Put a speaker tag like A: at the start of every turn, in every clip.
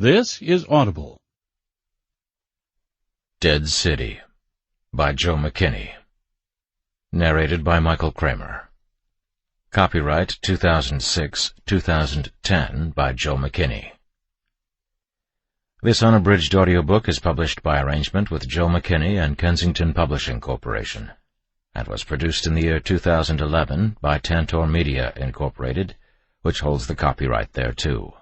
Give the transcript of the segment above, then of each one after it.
A: This is Audible.
B: Dead City by Joe McKinney. Narrated by Michael Kramer. Copyright 2006-2010 by Joe McKinney. This unabridged audiobook is published by arrangement with Joe McKinney and Kensington Publishing Corporation, and was produced in the year 2011 by Tantor Media, Incorporated, which holds the copyright thereto.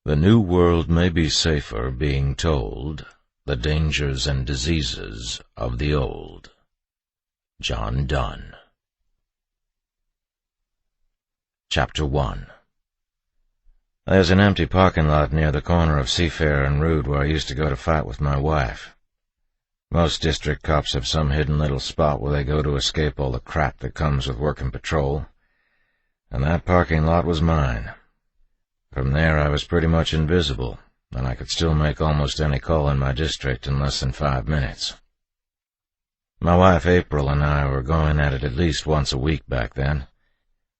B: The new world may be safer being told the dangers and diseases of the old. John Donne. Chapter 1. There's an empty parking lot near the corner of Seafair and Rood where I used to go to fight with my wife. Most district cops have some hidden little spot where they go to escape all the crap that comes with working patrol, and that parking lot was mine. From there I was pretty much invisible, and I could still make almost any call in my district in less than 5 minutes. My wife April and I were going at it at least once a week back then.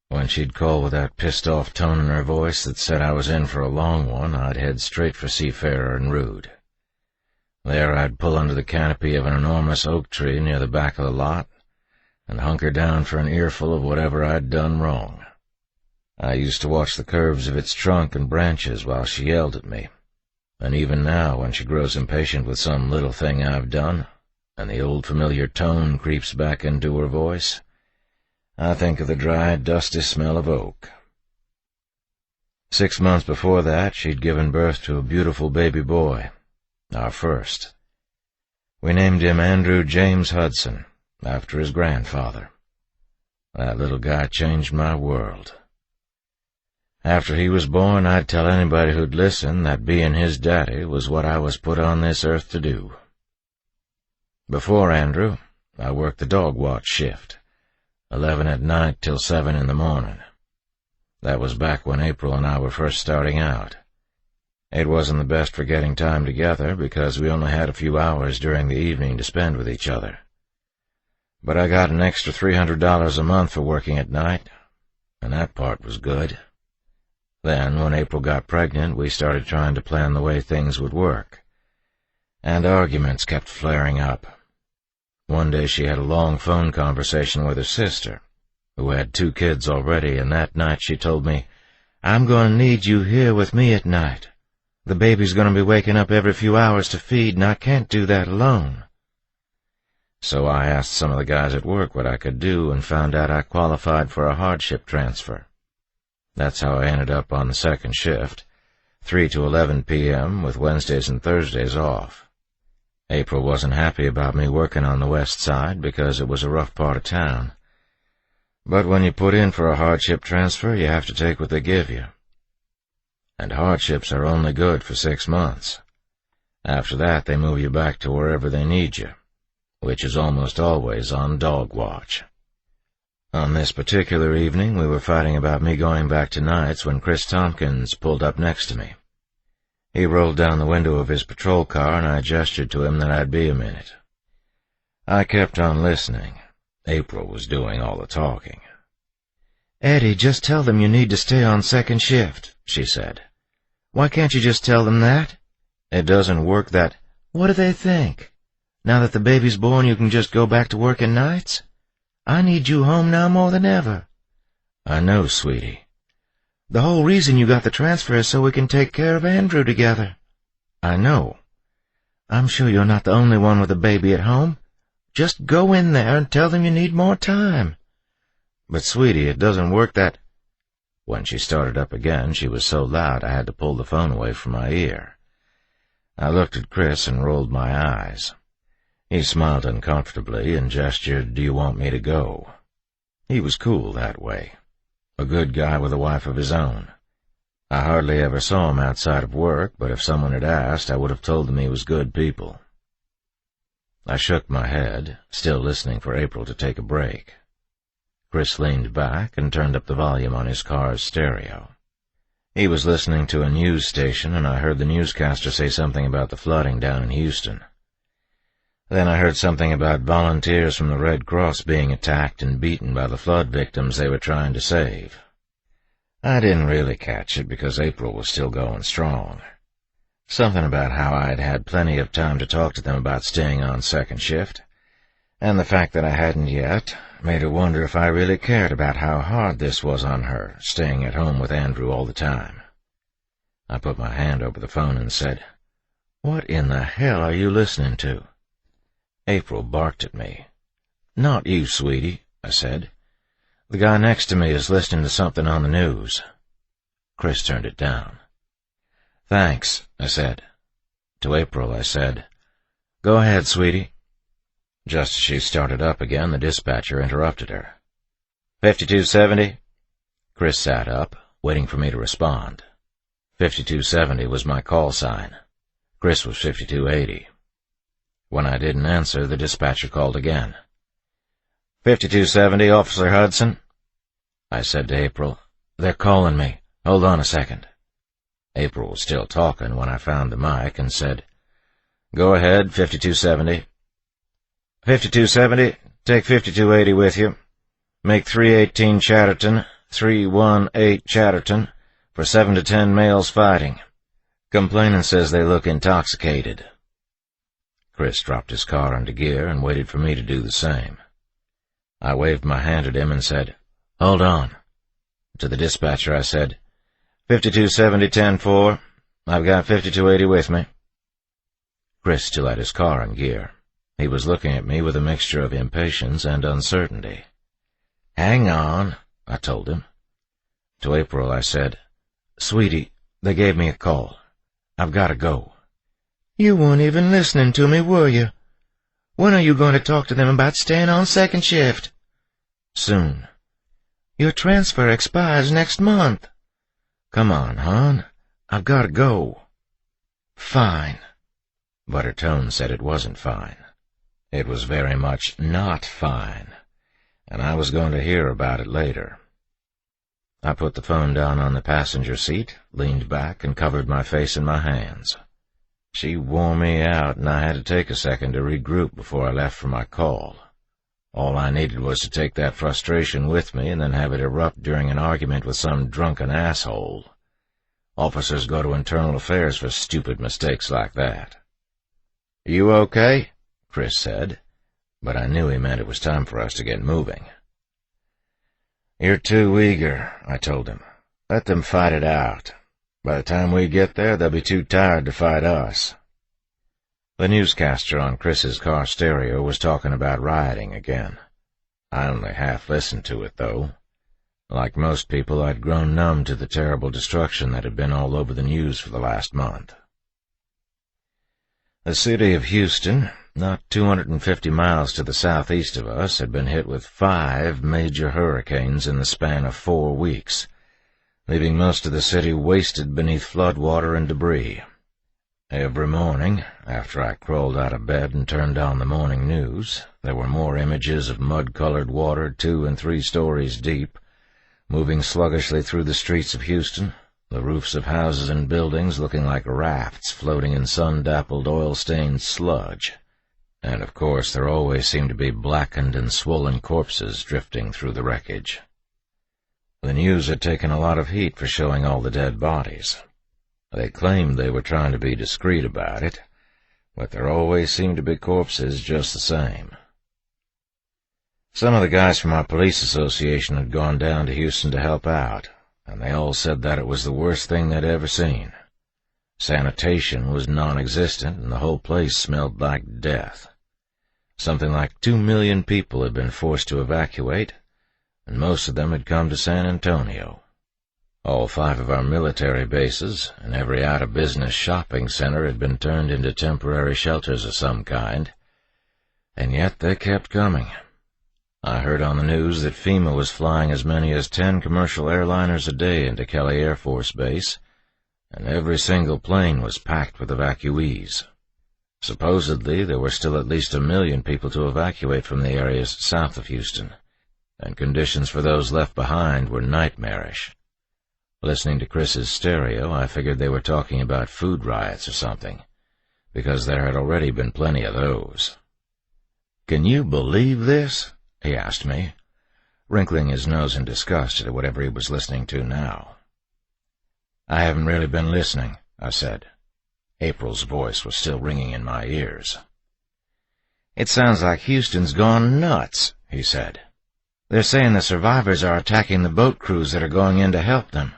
B: When she'd call with that pissed-off tone in her voice that said I was in for a long one, I'd head straight for Seafarer and Rood. There I'd pull under the canopy of an enormous oak tree near the back of the lot, and hunker down for an earful of whatever I'd done wrong. I used to watch the curves of its trunk and branches while she yelled at me, and even now when she grows impatient with some little thing I've done, and the old familiar tone creeps back into her voice, I think of the dry, dusty smell of oak. 6 months before that, she'd given birth to a beautiful baby boy, our first. We named him Andrew James Hudson, after his grandfather. That little guy changed my world. After he was born, I'd tell anybody who'd listen that being his daddy was what I was put on this earth to do. Before Andrew, I worked the dog watch shift, 11 at night till 7 in the morning. That was back when April and I were first starting out. It wasn't the best for getting time together because we only had a few hours during the evening to spend with each other. But I got an extra $300 a month for working at night, and that part was good. Then, when April got pregnant, we started trying to plan the way things would work, and arguments kept flaring up. One day she had a long phone conversation with her sister, who had 2 kids already, and that night she told me, "I'm going to need you here with me at night. The baby's going to be waking up every few hours to feed, and I can't do that alone." So I asked some of the guys at work what I could do and found out I qualified for a hardship transfer. That's how I ended up on the second shift, 3 to 11 p.m., with Wednesdays and Thursdays off. April wasn't happy about me working on the west side because it was a rough part of town. But when you put in for a hardship transfer, you have to take what they give you. And hardships are only good for 6 months. After that, they move you back to wherever they need you, which is almost always on dog watch. On this particular evening, we were fighting about me going back to nights when Chris Tompkins pulled up next to me. He rolled down the window of his patrol car, and I gestured to him that I'd be a minute. I kept on listening. April was doing all the talking. "Eddie, just tell them you need to stay on second shift," she said. "Why can't you just tell them that? It doesn't work that—" "What do they think? Now that the baby's born, you can just go back to working nights? I need you home now more than ever." "I know, sweetie." "The whole reason you got the transfer is so we can take care of Andrew together." "I know." "I'm sure you're not the only one with a baby at home. Just go in there and tell them you need more time." "But, sweetie, it doesn't work that—" When she started up again, she was so loud I had to pull the phone away from my ear. I looked at Chris and rolled my eyes. He smiled uncomfortably and gestured, "Do you want me to go?" He was cool that way. A good guy with a wife of his own. I hardly ever saw him outside of work, but if someone had asked, I would have told them he was good people. I shook my head, still listening for April to take a break. Chris leaned back and turned up the volume on his car's stereo. He was listening to a news station, and I heard the newscaster say something about the flooding down in Houston. Then I heard something about volunteers from the Red Cross being attacked and beaten by the flood victims they were trying to save. I didn't really catch it because April was still going strong. Something about how I'd had plenty of time to talk to them about staying on second shift, and the fact that I hadn't yet made her wonder if I really cared about how hard this was on her, staying at home with Andrew all the time. I put my hand over the phone and said, "What in the hell are you listening to?" April barked at me. "Not you, sweetie," I said. "The guy next to me is listening to something on the news." Chris turned it down. "Thanks," I said. To April I said, "Go ahead, sweetie." Just as she started up again, the dispatcher interrupted her. 5270? Chris sat up, waiting for me to respond. 5270 was my call sign. Chris was 5280. When I didn't answer, the dispatcher called again. 5270, Officer Hudson? I said to April, "They're calling me. Hold on a second." April was still talking when I found the mic and said, "Go ahead, 5270. 5270, take 5280 with you. Make 318 Chatterton, 318 Chatterton, for 7 to 10 males fighting. Complainant says they look intoxicated." Chris dropped his car into gear and waited for me to do the same. I waved my hand at him and said, "Hold on." To the dispatcher I said, 5270 10-4, I've got 5280 with me. Chris still had his car in gear. He was looking at me with a mixture of impatience and uncertainty. "Hang on," I told him. To April I said, "Sweetie, they gave me a call. I've got to go." "You weren't even listening to me, were you? When are you going to talk to them about staying on second shift?" "Soon." "Your transfer expires next month." "Come on, hon. I've got to go." "Fine." But her tone said it wasn't fine. It was very much not fine, and I was going to hear about it later. I put the phone down on the passenger seat, leaned back, and covered my face in my hands. She wore me out, and I had to take a second to regroup before I left for my call. All I needed was to take that frustration with me and then have it erupt during an argument with some drunken asshole. Officers go to internal affairs for stupid mistakes like that. "You okay?" Chris said, but I knew he meant it was time for us to get moving. "You're too eager," I told him. "Let them fight it out. By the time we get there, they'll be too tired to fight us." The newscaster on Chris's car stereo was talking about rioting again. I only half listened to it, though. Like most people, I'd grown numb to the terrible destruction that had been all over the news for the last month. The city of Houston, not 250 miles to the southeast of us, had been hit with 5 major hurricanes in the span of 4 weeks, leaving most of the city wasted beneath floodwater and debris. Every morning, after I crawled out of bed and turned on the morning news, there were more images of mud-colored water 2 and 3 stories deep, moving sluggishly through the streets of Houston, the roofs of houses and buildings looking like rafts floating in sun-dappled, oil-stained sludge. And of course there always seemed to be blackened and swollen corpses drifting through the wreckage. The news had taken a lot of heat for showing all the dead bodies. They claimed they were trying to be discreet about it, but there always seemed to be corpses just the same. Some of the guys from our police association had gone down to Houston to help out, and they all said that it was the worst thing they'd ever seen. Sanitation was non-existent, and the whole place smelled like death. Something like 2 million people had been forced to evacuate, and most of them had come to San Antonio. All 5 of our military bases and every out-of-business shopping center had been turned into temporary shelters of some kind, and yet they kept coming. I heard on the news that FEMA was flying as many as 10 commercial airliners a day into Kelly Air Force Base, and every single plane was packed with evacuees. Supposedly, there were still at least 1 million people to evacuate from the areas south of Houston, and conditions for those left behind were nightmarish. Listening to Chris's stereo, I figured they were talking about food riots or something, because there had already been plenty of those. "Can you believe this?" he asked me. wrinkling his nose in disgust at whatever he was listening to now. "I haven't really been listening," I said. April's voice was still ringing in my ears. "It sounds like Houston's gone nuts," he said. "They're saying the survivors are attacking the boat crews that are going in to help them.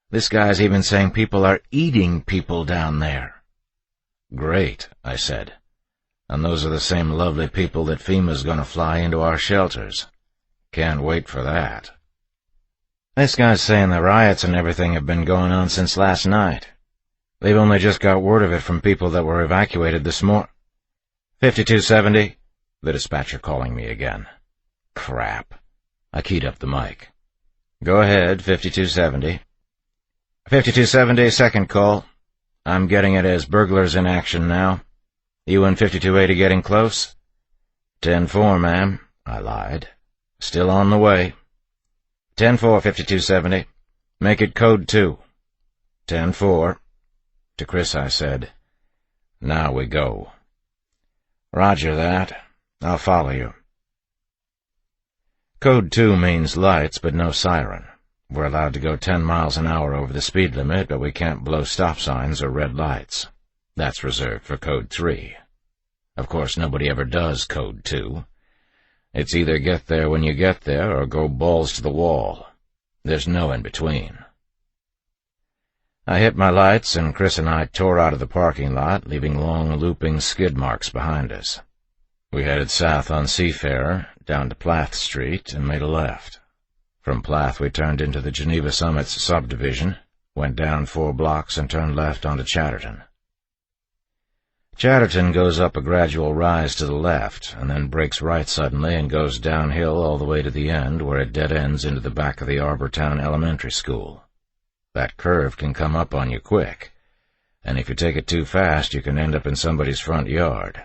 B: This guy's even saying people are eating people down there." "Great," I said. "And those are the same lovely people that FEMA's going to fly into our shelters. Can't wait for that." "This guy's saying the riots and everything have been going on since last night. They've only just got word of it from people that were evacuated this morning." 5270, the dispatcher calling me again. Crap. I keyed up the mic. "Go ahead, 5270. 5270, second call. I'm getting it as burglars in action now. You and 5280 getting close?" 10-4, ma'am, I lied. "Still on the way." 10-4, 5270. "Make it code 2. 10-4. To Chris I said, "Now we go." "Roger that. I'll follow you." Code 2 means lights but no siren. We're allowed to go 10 miles an hour over the speed limit, but we can't blow stop signs or red lights. That's reserved for Code 3. Of course, nobody ever does Code 2. It's either get there when you get there or go balls to the wall. There's no in between. I hit my lights, and Chris and I tore out of the parking lot, leaving long, looping skid marks behind us. We headed south on Seafarer, down to Plath Street, and made a left. From Plath we turned into the Geneva Summits subdivision, went down 4 blocks, and turned left onto Chatterton. Chatterton goes up a gradual rise to the left, and then breaks right suddenly and goes downhill all the way to the end, where it dead ends into the back of the Arbortown Elementary School. That curve can come up on you quick, and if you take it too fast, you can end up in somebody's front yard.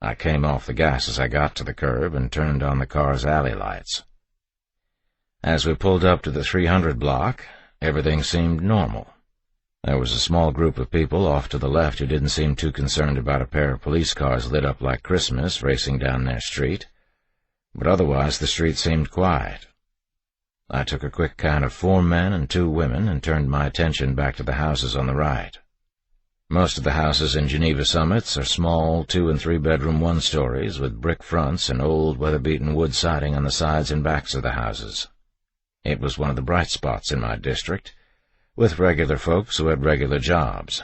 B: I came off the gas as I got to the curb and turned on the car's alley lights. As we pulled up to the 300 block, everything seemed normal. There was a small group of people off to the left who didn't seem too concerned about a pair of police cars lit up like Christmas racing down their street, but otherwise the street seemed quiet. I took a quick count of 4 men and 2 women and turned my attention back to the houses on the right. Most of the houses in Geneva Summits are small 2- and 3-bedroom 1-stories with brick fronts and old weather-beaten wood siding on the sides and backs of the houses. It was one of the bright spots in my district, with regular folks who had regular jobs.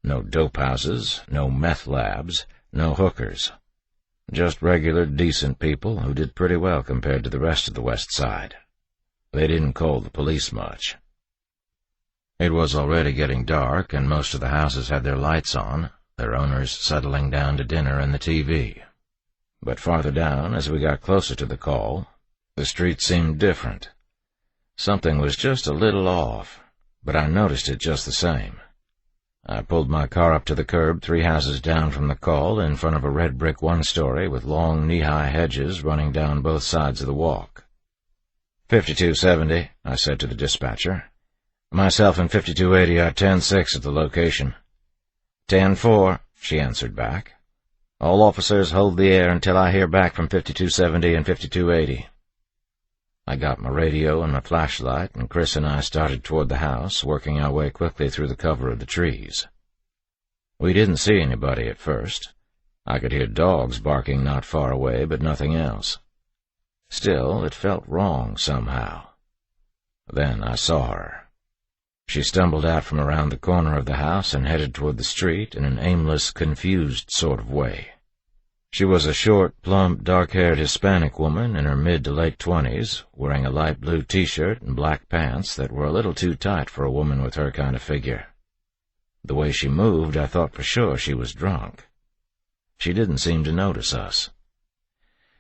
B: No dope houses, no meth labs, no hookers. Just regular, decent people who did pretty well compared to the rest of the West Side. They didn't call the police much. It was already getting dark, and most of the houses had their lights on, their owners settling down to dinner and the TV. But farther down, as we got closer to the call, the street seemed different. Something was just a little off, but I noticed it just the same. I pulled my car up to the curb 3 houses down from the call in front of a red brick 1-story with long knee-high hedges running down both sides of the walk. 5270, I said to the dispatcher. Myself and 5280 are 10-6 at the location. 10-4, she answered back. All officers hold the air until I hear back from 5270 and 5280. I got my radio and my flashlight, and Chris and I started toward the house, working our way quickly through the cover of the trees. We didn't see anybody at first. I could hear dogs barking not far away, but nothing else. Still, it felt wrong somehow. Then I saw her. She stumbled out from around the corner of the house and headed toward the street in an aimless, confused sort of way. She was a short, plump, dark-haired Hispanic woman in her mid to late 20s, wearing a light blue T-shirt and black pants that were a little too tight for a woman with her kind of figure. The way she moved, I thought for sure she was drunk. She didn't seem to notice us.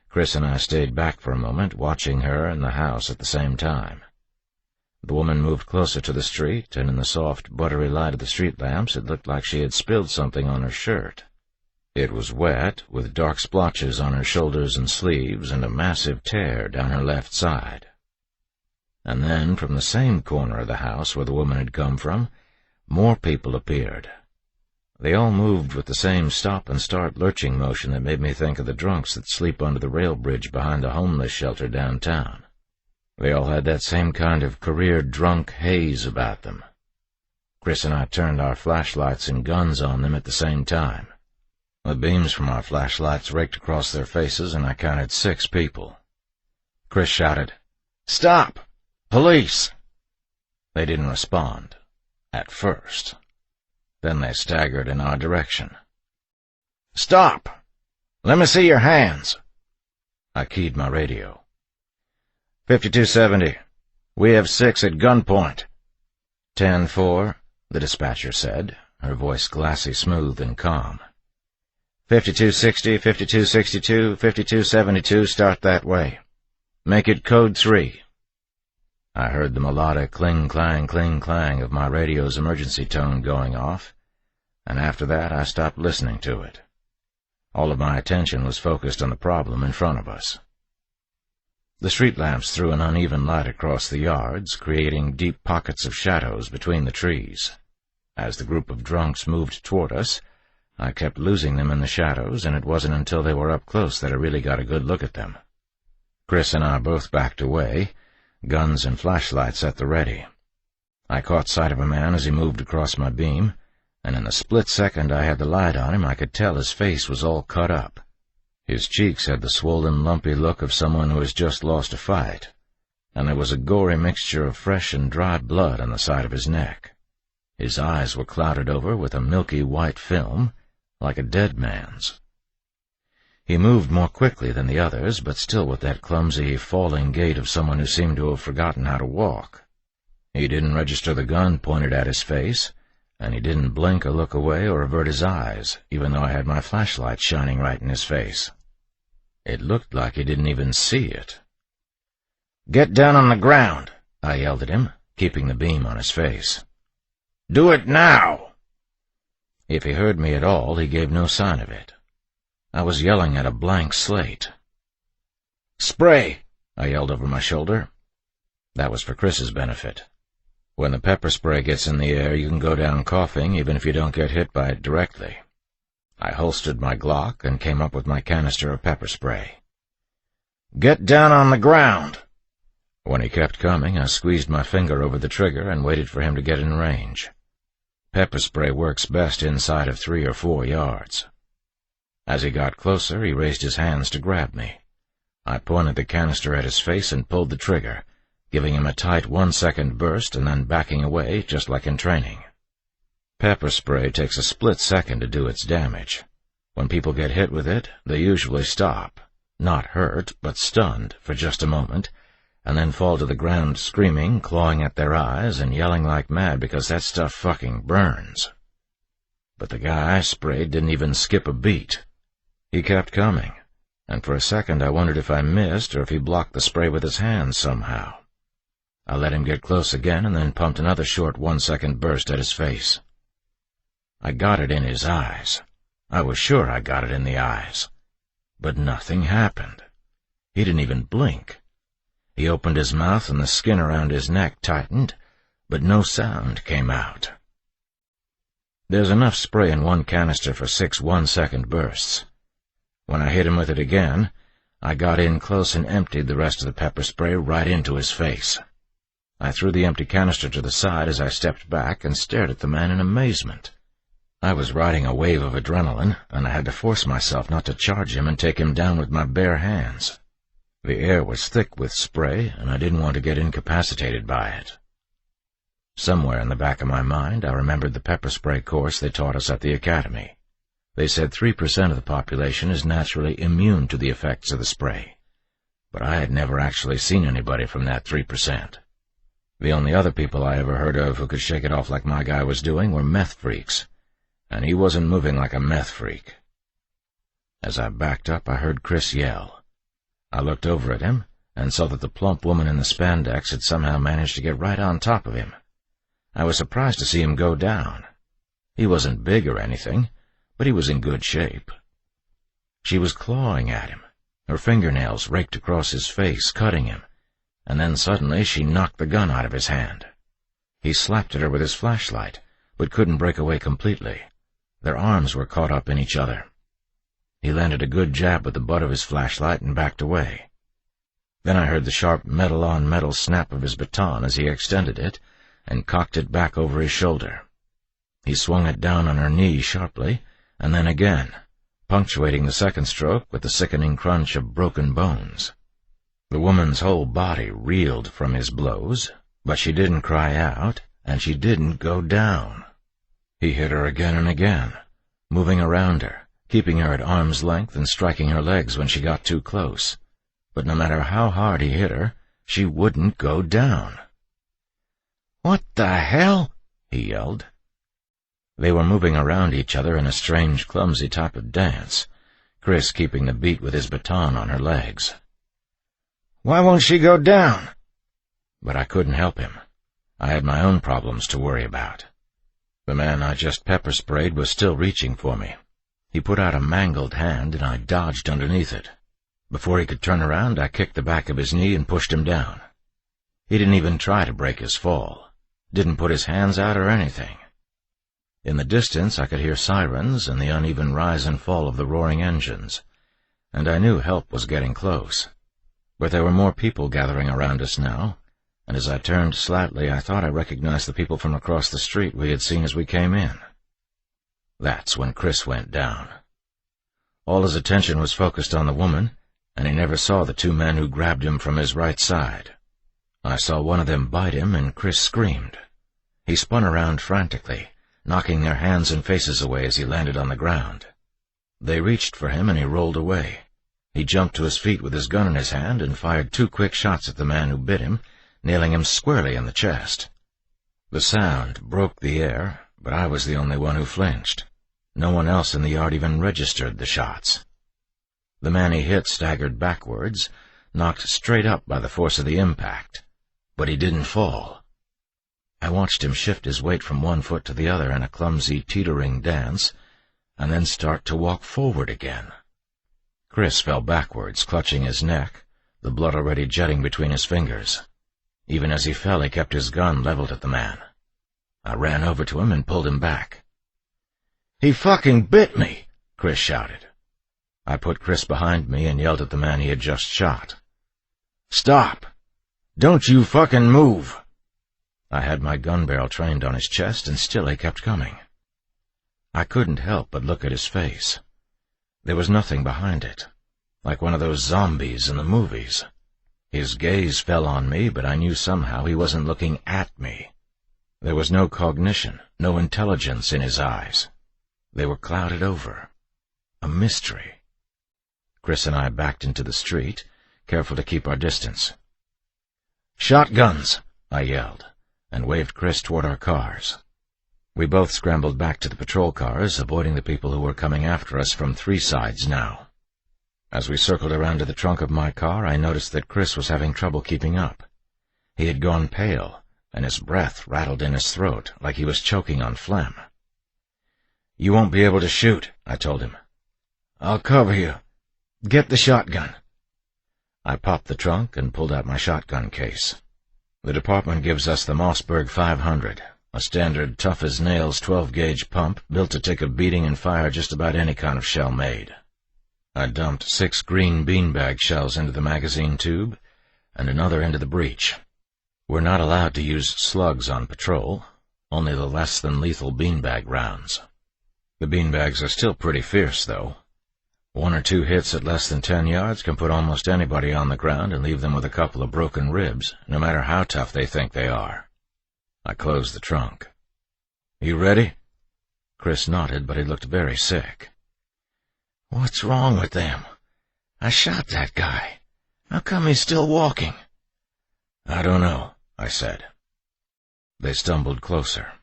B: Chris and I stayed back for a moment, watching her and the house at the same time. The woman moved closer to the street, and in the soft, buttery light of the street lamps it looked like she had spilled something on her shirt. It was wet, with dark splotches on her shoulders and sleeves, and a massive tear down her left side. And then, from the same corner of the house where the woman had come from, more people appeared. They all moved with the same stop-and-start lurching motion that made me think of the drunks that sleep under the rail bridge behind the homeless shelter downtown. They all had that same kind of career-drunk haze about them. Chris and I turned our flashlights and guns on them at the same time. The beams from our flashlights raked across their faces, and I counted 6 people. Chris shouted, "Stop! Police!" They didn't respond, at first. Then they staggered in our direction. "Stop! Let me see your hands!" I keyed my radio. 5270. We have 6 at gunpoint. 10-4, the dispatcher said, her voice glassy smooth and calm. 5260, 5262, 5272, start that way. Make it code 3. I heard the melodic cling-clang of my radio's emergency tone going off, and after that I stopped listening to it. All of my attention was focused on the problem in front of us. The street lamps threw an uneven light across the yards, creating deep pockets of shadows between the trees. As the group of drunks moved toward us, I kept losing them in the shadows, and it wasn't until they were up close that I really got a good look at them. Chris and I both backed away, guns and flashlights at the ready. I caught sight of a man as he moved across my beam, and in the split second I had the light on him, I could tell his face was all cut up. His cheeks had the swollen, lumpy look of someone who has just lost a fight, and there was a gory mixture of fresh and dry blood on the side of his neck. His eyes were clouded over with a milky white film, like a dead man's. He moved more quickly than the others, but still with that clumsy, falling gait of someone who seemed to have forgotten how to walk. He didn't register the gun pointed at his face, and he didn't blink or look away or avert his eyes, even though I had my flashlight shining right in his face. It looked like he didn't even see it. "Get down on the ground," I yelled at him, keeping the beam on his face. "Do it now!" If he heard me at all, he gave no sign of it. I was yelling at a blank slate. "Spray!" I yelled over my shoulder. That was for Chris's benefit. When the pepper spray gets in the air, you can go down coughing even if you don't get hit by it directly. I holstered my Glock and came up with my canister of pepper spray. "Get down on the ground!" When he kept coming, I squeezed my finger over the trigger and waited for him to get in range. Pepper spray works best inside of 3 or 4 yards. As he got closer, he raised his hands to grab me. I pointed the canister at his face and pulled the trigger, giving him a tight 1-second burst and then backing away, just like in training. Pepper spray takes a split second to do its damage. When people get hit with it, they usually stop, not hurt, but stunned for just a moment, and then fall to the ground screaming, clawing at their eyes, and yelling like mad because that stuff fucking burns. But the guy I sprayed didn't even skip a beat. He kept coming, and for a second I wondered if I missed or if he blocked the spray with his hands somehow. I let him get close again and then pumped another short 1-second burst at his face. I got it in his eyes. I was sure I got it in the eyes. But nothing happened. He didn't even blink. He opened his mouth and the skin around his neck tightened, but no sound came out. There's enough spray in one canister for 6 1-second bursts. When I hit him with it again, I got in close and emptied the rest of the pepper spray right into his face. I threw the empty canister to the side as I stepped back and stared at the man in amazement. I was riding a wave of adrenaline, and I had to force myself not to charge him and take him down with my bare hands. The air was thick with spray, and I didn't want to get incapacitated by it. Somewhere in the back of my mind, I remembered the pepper spray course they taught us at the academy. They said 3% of the population is naturally immune to the effects of the spray, but I had never actually seen anybody from that 3%. The only other people I ever heard of who could shake it off like my guy was doing were meth freaks, and he wasn't moving like a meth freak. As I backed up, I heard Chris yell. I looked over at him and saw that the plump woman in the spandex had somehow managed to get right on top of him. I was surprised to see him go down. He wasn't big or anything, but he was in good shape. She was clawing at him. Her fingernails raked across his face, cutting him, and then suddenly she knocked the gun out of his hand. He slapped at her with his flashlight, but couldn't break away completely. Their arms were caught up in each other. He landed a good jab with the butt of his flashlight and backed away. Then I heard the sharp metal-on-metal snap of his baton as he extended it and cocked it back over his shoulder. He swung it down on her knee sharply, and then again, punctuating the second stroke with the sickening crunch of broken bones. The woman's whole body reeled from his blows, but she didn't cry out, and she didn't go down. He hit her again and again, moving around her, keeping her at arm's length and striking her legs when she got too close. But no matter how hard he hit her, she wouldn't go down. "What the hell?" he yelled. They were moving around each other in a strange, clumsy type of dance, Chris keeping the beat with his baton on her legs. "Why won't she go down?" But I couldn't help him. I had my own problems to worry about. The man I just pepper-sprayed was still reaching for me. He put out a mangled hand, and I dodged underneath it. Before he could turn around, I kicked the back of his knee and pushed him down. He didn't even try to break his fall, didn't put his hands out or anything. In the distance, I could hear sirens and the uneven rise and fall of the roaring engines, and I knew help was getting close. But there were more people gathering around us now, and as I turned slightly, I thought I recognized the people from across the street we had seen as we came in. That's when Chris went down. All his attention was focused on the woman, and he never saw the two men who grabbed him from his right side. I saw one of them bite him, and Chris screamed. He spun around frantically, knocking their hands and faces away as he landed on the ground. They reached for him, and he rolled away. He jumped to his feet with his gun in his hand and fired 2 quick shots at the man who bit him, nailing him squarely in the chest. The sound broke the air, but I was the only one who flinched. No one else in the yard even registered the shots. The man he hit staggered backwards, knocked straight up by the force of the impact, but he didn't fall. I watched him shift his weight from one foot to the other in a clumsy, teetering dance, and then start to walk forward again. Chris fell backwards, clutching his neck, the blood already jetting between his fingers. Even as he fell, he kept his gun leveled at the man. I ran over to him and pulled him back. "He fucking bit me!" Chris shouted. I put Chris behind me and yelled at the man he had just shot. "Stop! Don't you fucking move!" I had my gun barrel trained on his chest, and still he kept coming. I couldn't help but look at his face. There was nothing behind it, like one of those zombies in the movies. His gaze fell on me, but I knew somehow he wasn't looking at me. There was no cognition, no intelligence in his eyes. They were clouded over. A mystery. Chris and I backed into the street, careful to keep our distance. "Shotguns!" I yelled, and waved Chris toward our cars. We both scrambled back to the patrol cars, avoiding the people who were coming after us from 3 sides now. As we circled around to the trunk of my car, I noticed that Chris was having trouble keeping up. He had gone pale, and his breath rattled in his throat like he was choking on phlegm. "You won't be able to shoot," I told him. "I'll cover you. Get the shotgun." I popped the trunk and pulled out my shotgun case. The department gives us the Mossberg 500, a standard tough-as-nails 12-gauge pump built to take a beating and fire just about any kind of shell made. I dumped 6 green beanbag shells into the magazine tube and another into the breech. We're not allowed to use slugs on patrol, only the less-than-lethal beanbag rounds. The beanbags are still pretty fierce, though. 1 or 2 hits at less than 10 yards can put almost anybody on the ground and leave them with a couple of broken ribs, no matter how tough they think they are. I closed the trunk. "You ready?" Chris nodded, but he looked very sick. "What's wrong with them? I shot that guy. How come he's still walking?" "I don't know," I said. They stumbled closer.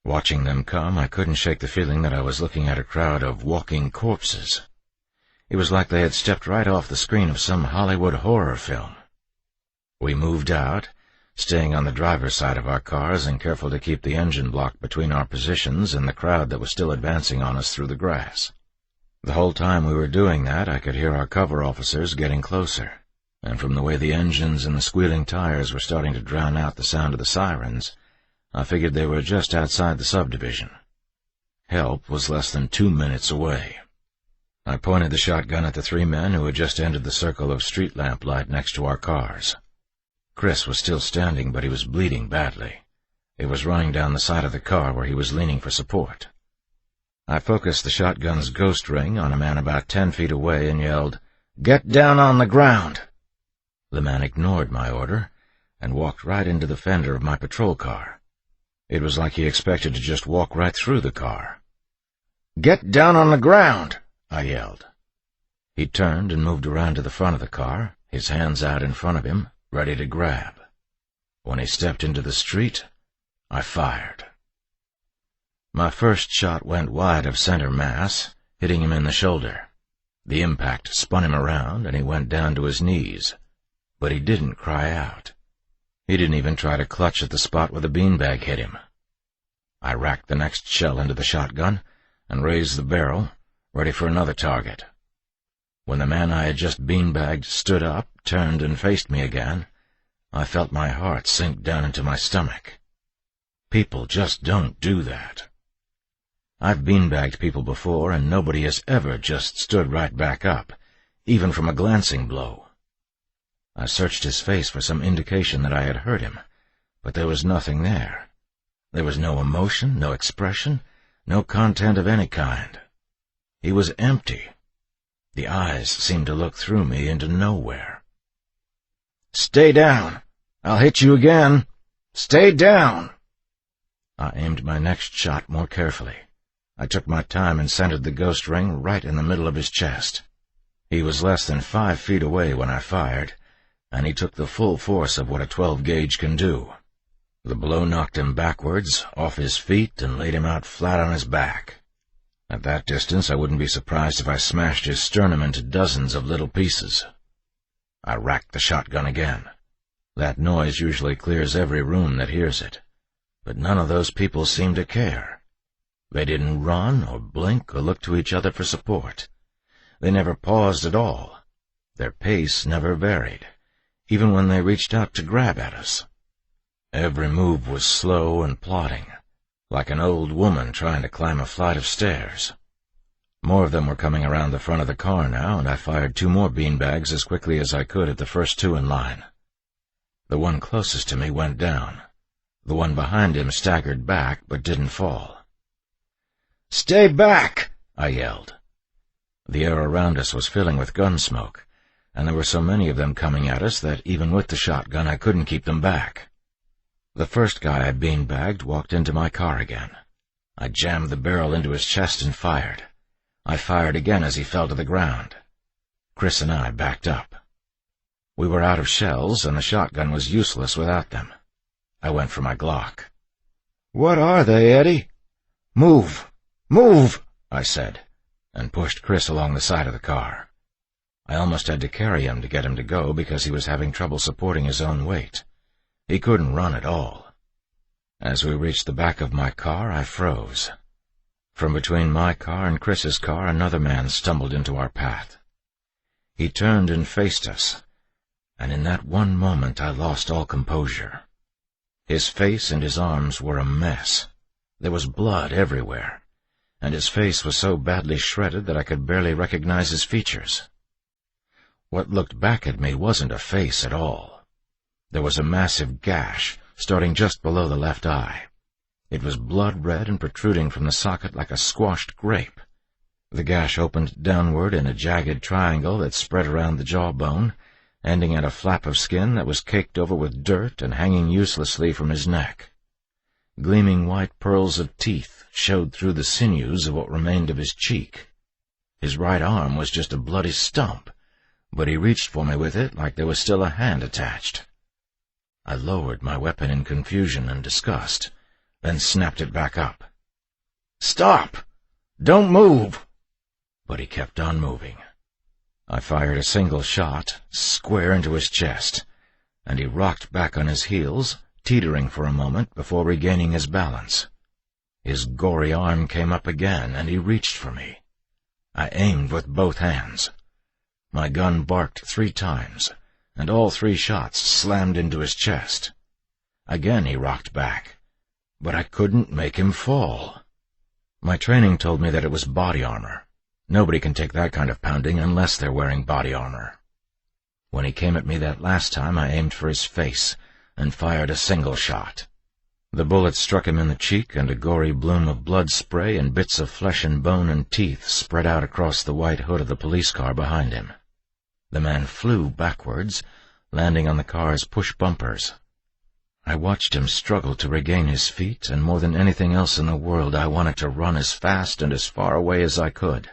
B: Watching them come, I couldn't shake the feeling that I was looking at a crowd of walking corpses. It was like they had stepped right off the screen of some Hollywood horror film. We moved out, staying on the driver's side of our cars and careful to keep the engine block between our positions and the crowd that was still advancing on us through the grass. The whole time we were doing that, I could hear our cover officers getting closer, and from the way the engines and the squealing tires were starting to drown out the sound of the sirens, I figured they were just outside the subdivision. Help was less than 2 minutes away. I pointed the shotgun at the 3 men who had just entered the circle of street lamplight next to our cars. Chris was still standing, but he was bleeding badly. It was running down the side of the car where he was leaning for support. I focused the shotgun's ghost ring on a man about 10 feet away and yelled, "Get down on the ground!" The man ignored my order and walked right into the fender of my patrol car. It was like he expected to just walk right through the car. "Get down on the ground!" I yelled. He turned and moved around to the front of the car, his hands out in front of him, ready to grab. When he stepped into the street, I fired. My first shot went wide of center mass, hitting him in the shoulder. The impact spun him around, and he went down to his knees. But he didn't cry out. He didn't even try to clutch at the spot where the beanbag hit him. I racked the next shell into the shotgun and raised the barrel, ready for another target. When the man I had just beanbagged stood up, turned, and faced me again, I felt my heart sink down into my stomach. People just don't do that. I've beanbagged people before, and nobody has ever just stood right back up, even from a glancing blow. I searched his face for some indication that I had hurt him, but there was nothing there. There was no emotion, no expression, no content of any kind. He was empty. The eyes seemed to look through me into nowhere. "Stay down! I'll hit you again! Stay down!" I aimed my next shot more carefully. I took my time and centered the ghost ring right in the middle of his chest. He was less than 5 feet away when I fired, and he took the full force of what a 12-gauge can do. The blow knocked him backwards, off his feet, and laid him out flat on his back. At that distance, I wouldn't be surprised if I smashed his sternum into dozens of little pieces. I racked the shotgun again. That noise usually clears every room that hears it, but none of those people seemed to care. They didn't run or blink or look to each other for support. They never paused at all. Their pace never varied, even when they reached out to grab at us. Every move was slow and plodding, like an old woman trying to climb a flight of stairs. More of them were coming around the front of the car now, and I fired 2 more beanbags as quickly as I could at the first 2 in line. The one closest to me went down. The one behind him staggered back, but didn't fall. "Stay back!" I yelled. The air around us was filling with gun smoke, and there were so many of them coming at us that even with the shotgun I couldn't keep them back. The first guy I beanbagged walked into my car again. I jammed the barrel into his chest and fired. I fired again as he fell to the ground. Chris and I backed up. We were out of shells, and the shotgun was useless without them. I went for my Glock. "What are they, Eddie?" "Move! Move!" I said, and pushed Chris along the side of the car. I almost had to carry him to get him to go because he was having trouble supporting his own weight. He couldn't run at all. As we reached the back of my car, I froze. From between my car and Chris's car, another man stumbled into our path. He turned and faced us, and in that one moment I lost all composure. His face and his arms were a mess. There was blood everywhere, and his face was so badly shredded that I could barely recognize his features. What looked back at me wasn't a face at all. There was a massive gash starting just below the left eye. It was blood-red and protruding from the socket like a squashed grape. The gash opened downward in a jagged triangle that spread around the jawbone, ending at a flap of skin that was caked over with dirt and hanging uselessly from his neck. Gleaming white pearls of teeth showed through the sinews of what remained of his cheek. His right arm was just a bloody stump, but he reached for me with it like there was still a hand attached. I lowered my weapon in confusion and disgust, then snapped it back up. "Stop! Don't move!" But he kept on moving. I fired a single shot, square into his chest, and he rocked back on his heels, teetering for a moment before regaining his balance. His gory arm came up again, and he reached for me. I aimed with both hands. My gun barked 3 times, and all 3 shots slammed into his chest. Again he rocked back, but I couldn't make him fall. My training told me that it was body armor, Nobody can take that kind of pounding unless they're wearing body armor. When he came at me that last time, I aimed for his face and fired a single shot. The bullet struck him in the cheek, and a gory bloom of blood spray and bits of flesh and bone and teeth spread out across the white hood of the police car behind him. The man flew backwards, landing on the car's push bumpers. I watched him struggle to regain his feet, and more than anything else in the world, I wanted to run as fast and as far away as I could.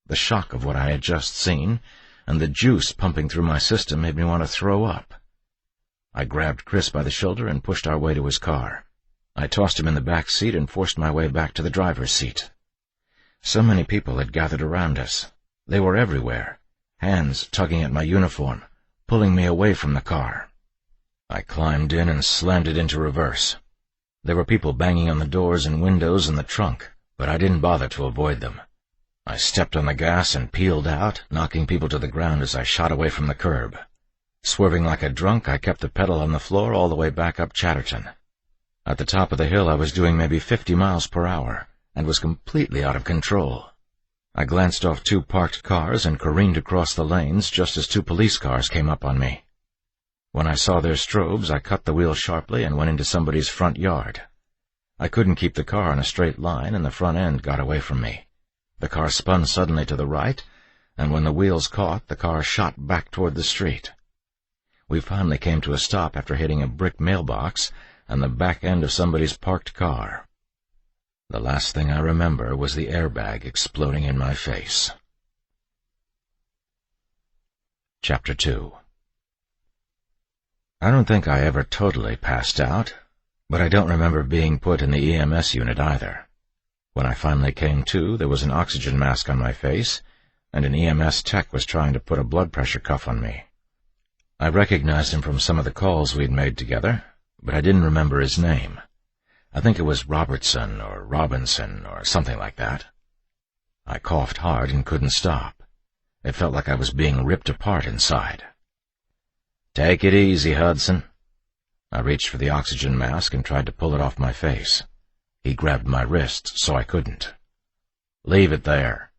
B: The shock of what I had just seen, and the juice pumping through my system, made me want to throw up. I grabbed Chris by the shoulder and pushed our way to his car. I tossed him in the back seat and forced my way back to the driver's seat. So many people had gathered around us. They were everywhere, hands tugging at my uniform, pulling me away from the car. I climbed in and slammed it into reverse. There were people banging on the doors and windows and the trunk, but I didn't bother to avoid them. I stepped on the gas and peeled out, knocking people to the ground as I shot away from the curb. Swerving like a drunk, I kept the pedal on the floor all the way back up Chatterton. At the top of the hill, I was doing maybe 50 miles per hour, and was completely out of control. I glanced off 2 parked cars and careened across the lanes just as 2 police cars came up on me. When I saw their strobes, I cut the wheel sharply and went into somebody's front yard. I couldn't keep the car in a straight line, and the front end got away from me. The car spun suddenly to the right, and when the wheels caught, the car shot back toward the street. We finally came to a stop after hitting a brick mailbox and the back end of somebody's parked car. The last thing I remember was the airbag exploding in my face. Chapter 2. I don't think I ever totally passed out, but I don't remember being put in the EMS unit either. When I finally came to, there was an oxygen mask on my face, and an EMS tech was trying to put a blood pressure cuff on me. I recognized him from some of the calls we'd made together, but I didn't remember his name. I think it was Robertson or Robinson or something like that. I coughed hard and couldn't stop. It felt like I was being ripped apart inside. "Take it easy, Hudson." I reached for the oxygen mask and tried to pull it off my face. He grabbed my wrist, so I couldn't. "Leave it there."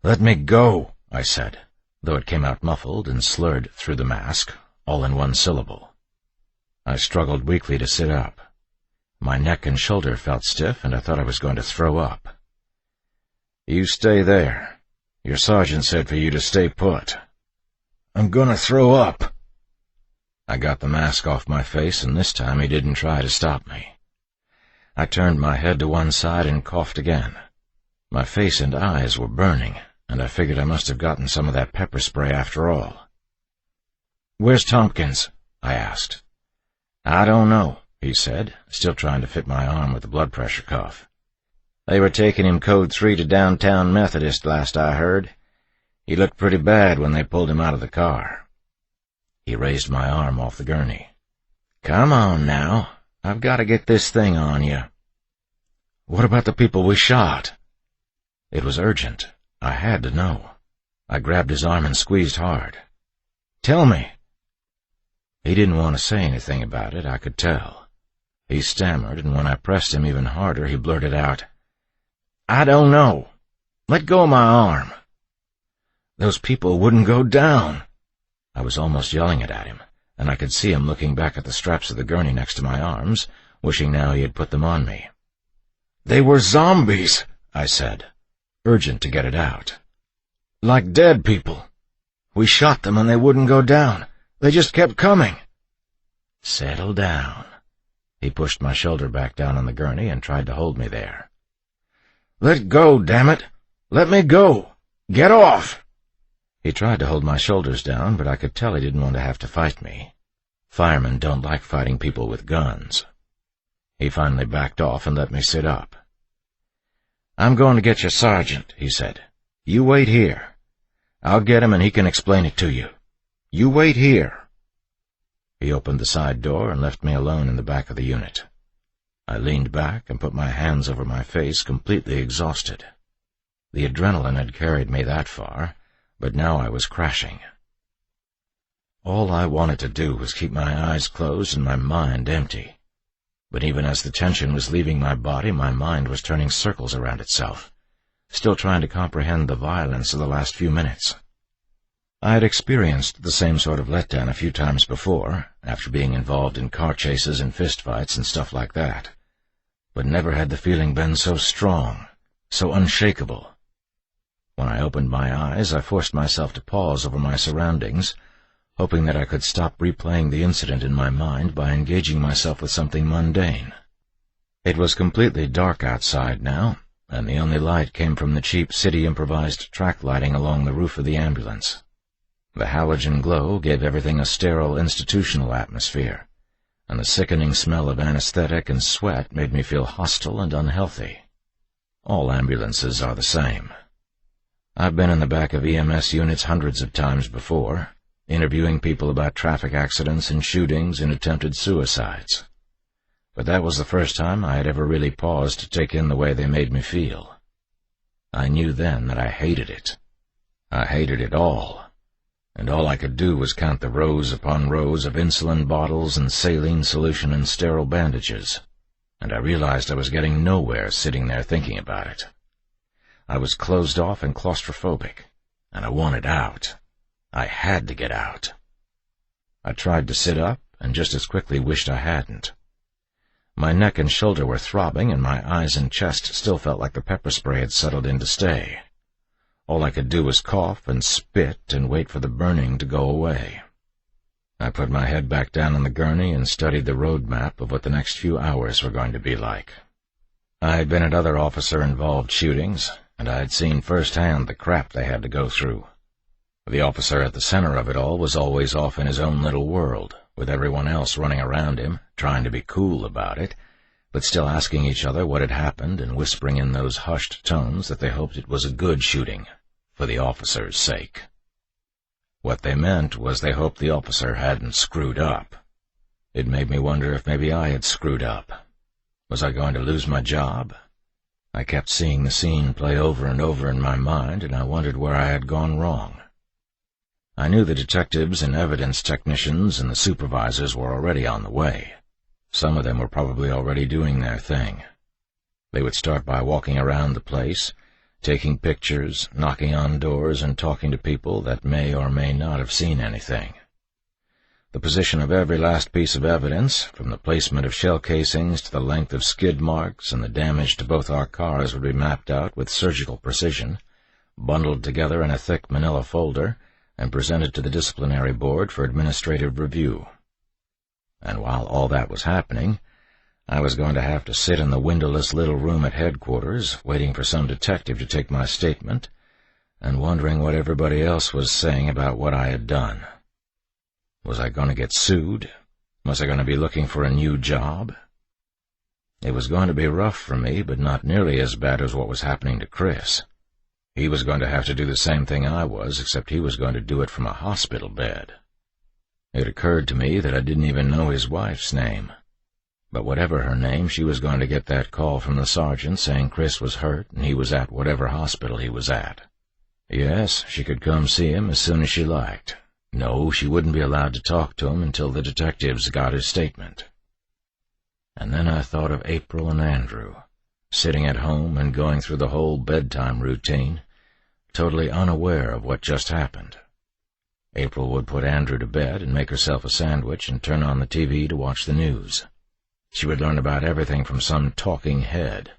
B: "Let me go," I said, though it came out muffled and slurred through the mask, all in one syllable. I struggled weakly to sit up. My neck and shoulder felt stiff, and I thought I was going to throw up. "You stay there. Your sergeant said for you to stay put." "I'm gonna throw up." I got the mask off my face, and this time he didn't try to stop me. I turned my head to one side and coughed again. My face and eyes were burning, and I figured I must have gotten some of that pepper spray after all. "Where's Tompkins?" I asked. "I don't know," he said, still trying to fit my arm with the blood pressure cuff. "They were taking him Code 3 to downtown Methodist last I heard. He looked pretty bad when they pulled him out of the car." He raised my arm off the gurney. "Come on now. I've got to get this thing on you." "What about the people we shot?" It was urgent. I had to know. I grabbed his arm and squeezed hard. "Tell me." He didn't want to say anything about it, I could tell. He stammered, and when I pressed him even harder, he blurted out, "I don't know. Let go of my arm." "Those people wouldn't go down." I was almost yelling it at him, and I could see him looking back at the straps of the gurney next to my arms, wishing now he had put them on me. "They were zombies," I said, urgent to get it out. "Like dead people. We shot them and they wouldn't go down. They just kept coming." "Settle down." He pushed my shoulder back down on the gurney and tried to hold me there. "Let go, damn it! Let me go! Get off!" He tried to hold my shoulders down, but I could tell he didn't want to have to fight me. Firemen don't like fighting people with guns. He finally backed off and let me sit up. "I'm going to get your sergeant," he said. "You wait here. I'll get him and he can explain it to you. You wait here." He opened the side door and left me alone in the back of the unit. I leaned back and put my hands over my face, completely exhausted. The adrenaline had carried me that far, but now I was crashing. All I wanted to do was keep my eyes closed and my mind empty. But even as the tension was leaving my body, my mind was turning circles around itself. still trying to comprehend the violence of the last few minutes. I had experienced the same sort of letdown a few times before, after being involved in car chases and fistfights and stuff like that, but never had the feeling been so strong, so unshakable. When I opened my eyes, I forced myself to pause over my surroundings, hoping that I could stop replaying the incident in my mind by engaging myself with something mundane. It was completely dark outside now, and the only light came from the cheap city-improvised track lighting along the roof of the ambulance. The halogen glow gave everything a sterile institutional atmosphere, and the sickening smell of anesthetic and sweat made me feel hostile and unhealthy. All ambulances are the same. I've been in the back of EMS units hundreds of times before, interviewing people about traffic accidents and shootings and attempted suicides. But that was the first time I had ever really paused to take in the way they made me feel. I knew then that I hated it. I hated it all, and all I could do was count the rows upon rows of insulin bottles and saline solution and sterile bandages, and I realized I was getting nowhere sitting there thinking about it. I was closed off and claustrophobic, and I wanted out. I had to get out. I tried to sit up, and just as quickly wished I hadn't. My neck and shoulder were throbbing, and my eyes and chest still felt like the pepper spray had settled in to stay. All I could do was cough and spit and wait for the burning to go away. I put my head back down on the gurney and studied the road map of what the next few hours were going to be like. I had been at other officer-involved shootings, and I had seen firsthand the crap they had to go through. The officer at the center of it all was always off in his own little world, with everyone else running around him, trying to be cool about it, but still asking each other what had happened and whispering in those hushed tones that they hoped it was a good shooting, for the officer's sake. What they meant was they hoped the officer hadn't screwed up. It made me wonder if maybe I had screwed up. Was I going to lose my job? I kept seeing the scene play over and over in my mind, and I wondered where I had gone wrong. I knew the detectives and evidence technicians and the supervisors were already on the way. Some of them were probably already doing their thing. They would start by walking around the place, taking pictures, knocking on doors, and talking to people that may or may not have seen anything. The position of every last piece of evidence, from the placement of shell casings to the length of skid marks and the damage to both our cars, would be mapped out with surgical precision, bundled together in a thick manila folder, and presented to the disciplinary board for administrative review. And while all that was happening, I was going to have to sit in the windowless little room at headquarters, waiting for some detective to take my statement, and wondering what everybody else was saying about what I had done. Was I going to get sued? Was I going to be looking for a new job? It was going to be rough for me, but not nearly as bad as what was happening to Chris. He was going to have to do the same thing I was, except he was going to do it from a hospital bed. It occurred to me that I didn't even know his wife's name. But whatever her name, she was going to get that call from the sergeant saying Chris was hurt and he was at whatever hospital he was at. Yes, she could come see him as soon as she liked. No, she wouldn't be allowed to talk to him until the detectives got his statement. And then I thought of April and Andrew, sitting at home and going through the whole bedtime routine, totally unaware of what just happened. April would put Andrew to bed and make herself a sandwich and turn on the TV to watch the news. She would learn about everything from some talking head,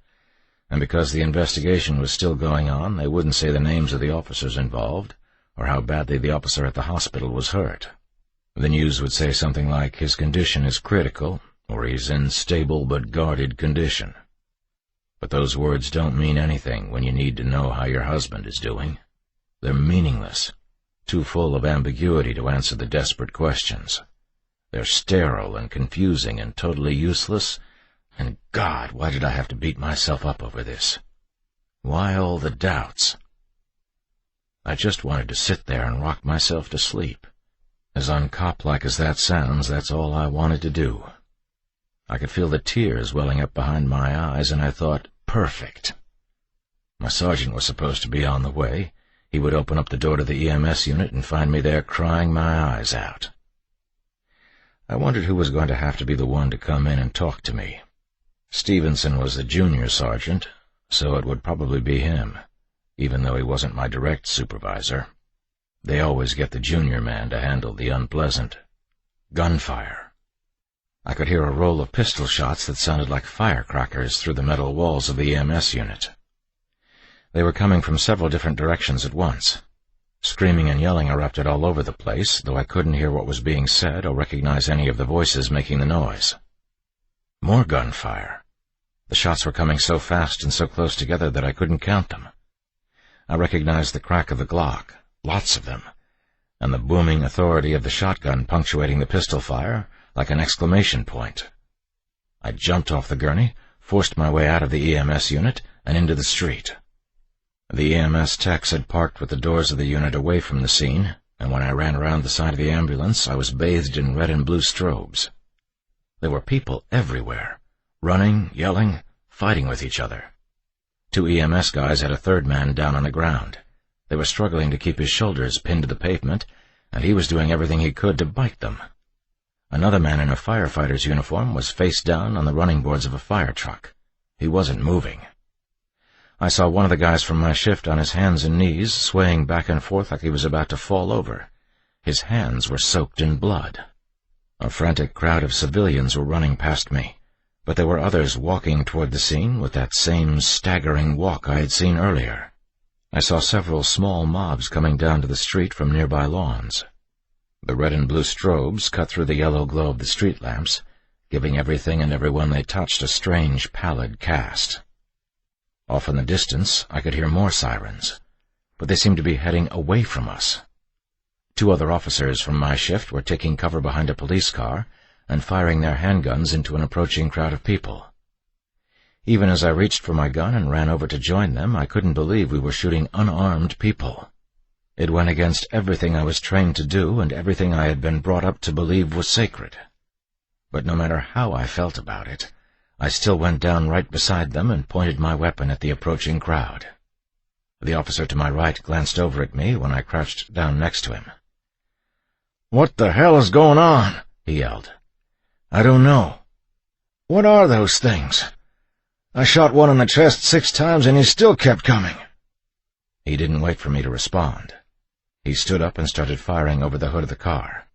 B: and because the investigation was still going on, they wouldn't say the names of the officers involved, or how badly the officer at the hospital was hurt. The news would say something like, his condition is critical, or he's in stable but guarded condition. But those words don't mean anything when you need to know how your husband is doing. They're meaningless, too full of ambiguity to answer the desperate questions. They're sterile and confusing and totally useless, and God, why did I have to beat myself up over this? Why all the doubts? I just wanted to sit there and rock myself to sleep. As uncop-like as that sounds, that's all I wanted to do. I could feel the tears welling up behind my eyes, and I thought, perfect. My sergeant was supposed to be on the way. He would open up the door to the EMS unit and find me there crying my eyes out. I wondered who was going to have to be the one to come in and talk to me. Stevenson was the junior sergeant, so it would probably be him. even though he wasn't my direct supervisor. They always get the junior man to handle the unpleasant. Gunfire. I could hear a roll of pistol shots that sounded like firecrackers through the metal walls of the EMS unit. They were coming from several different directions at once. Screaming and yelling erupted all over the place, though I couldn't hear what was being said or recognize any of the voices making the noise. More gunfire. The shots were coming so fast and so close together that I couldn't count them. I recognized the crack of the Glock, lots of them, and the booming authority of the shotgun punctuating the pistol fire like an exclamation point. I jumped off the gurney, forced my way out of the EMS unit, and into the street. The EMS techs had parked with the doors of the unit away from the scene, and when I ran around the side of the ambulance, I was bathed in red and blue strobes. There were people everywhere, running, yelling, fighting with each other. 2 EMS guys had a third man down on the ground. They were struggling to keep his shoulders pinned to the pavement, and he was doing everything he could to bite them. Another man in a firefighter's uniform was face down on the running boards of a fire truck. He wasn't moving. I saw one of the guys from my shift on his hands and knees, swaying back and forth like he was about to fall over. His hands were soaked in blood. A frantic crowd of civilians were running past me, but there were others walking toward the scene with that same staggering walk I had seen earlier. I saw several small mobs coming down to the street from nearby lawns. The red and blue strobes cut through the yellow glow of the street lamps, giving everything and everyone they touched a strange, pallid cast. Off in the distance, I could hear more sirens, but they seemed to be heading away from us. 2 other officers from my shift were taking cover behind a police car and firing their handguns into an approaching crowd of people. Even as I reached for my gun and ran over to join them, I couldn't believe we were shooting unarmed people. It went against everything I was trained to do and everything I had been brought up to believe was sacred. But no matter how I felt about it, I still went down right beside them and pointed my weapon at the approaching crowd. The officer to my right glanced over at me when I crouched down next to him. "What the hell is going on?" he yelled. "I don't know." "What are those things? I shot one in the chest 6 times and he still kept coming." He didn't wait for me to respond. He stood up and started firing over the hood of the car.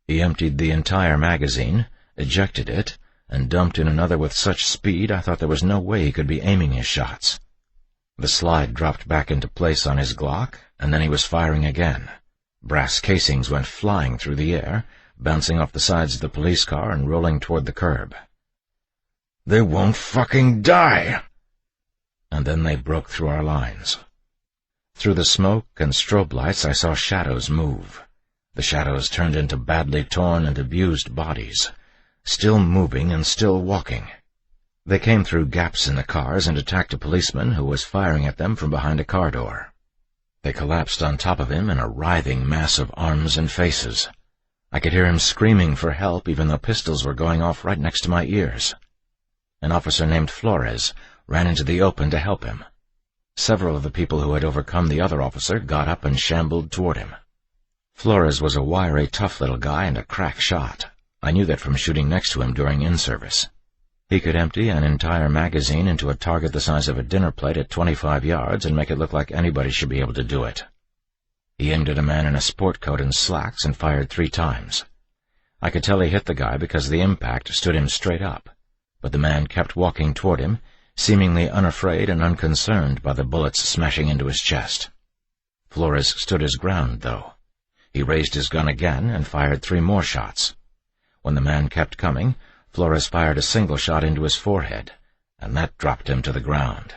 B: He emptied the entire magazine, ejected it, and dumped in another with such speed I thought there was no way he could be aiming his shots. The slide dropped back into place on his Glock, and then he was firing again. Brass casings went flying through the air, bouncing off the sides of the police car and rolling toward the curb. "They won't fucking die!" And then they broke through our lines. Through the smoke and strobe lights I saw shadows move. The shadows turned into badly torn and abused bodies, still moving and still walking. They came through gaps in the cars and attacked a policeman who was firing at them from behind a car door. They collapsed on top of him in a writhing mass of arms and faces. I could hear him screaming for help even though pistols were going off right next to my ears. An officer named Flores ran into the open to help him. Several of the people who had overcome the other officer got up and shambled toward him. Flores was a wiry, tough little guy and a crack shot. I knew that from shooting next to him during in-service. He could empty an entire magazine into a target the size of a dinner plate at 25 yards and make it look like anybody should be able to do it. He aimed at a man in a sport coat and slacks and fired 3 times. I could tell he hit the guy because the impact stood him straight up, but the man kept walking toward him, seemingly unafraid and unconcerned by the bullets smashing into his chest. Flores stood his ground, though. He raised his gun again and fired 3 more shots. When the man kept coming, Flores fired a single shot into his forehead, and that dropped him to the ground.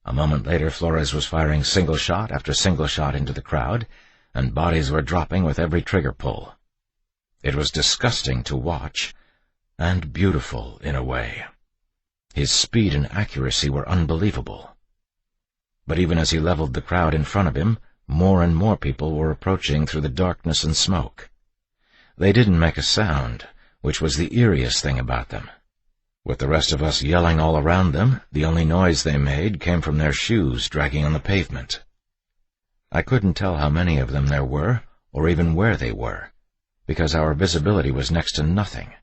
B: A moment later, Flores was firing single shot after single shot into the crowd, and bodies were dropping with every trigger pull. It was disgusting to watch, and beautiful in a way. His speed and accuracy were unbelievable. But even as he leveled the crowd in front of him, more and more people were approaching through the darkness and smoke. They didn't make a sound, which was the eeriest thing about them. With the rest of us yelling all around them, the only noise they made came from their shoes dragging on the pavement. I couldn't tell how many of them there were, or even where they were, because our visibility was next to nothing,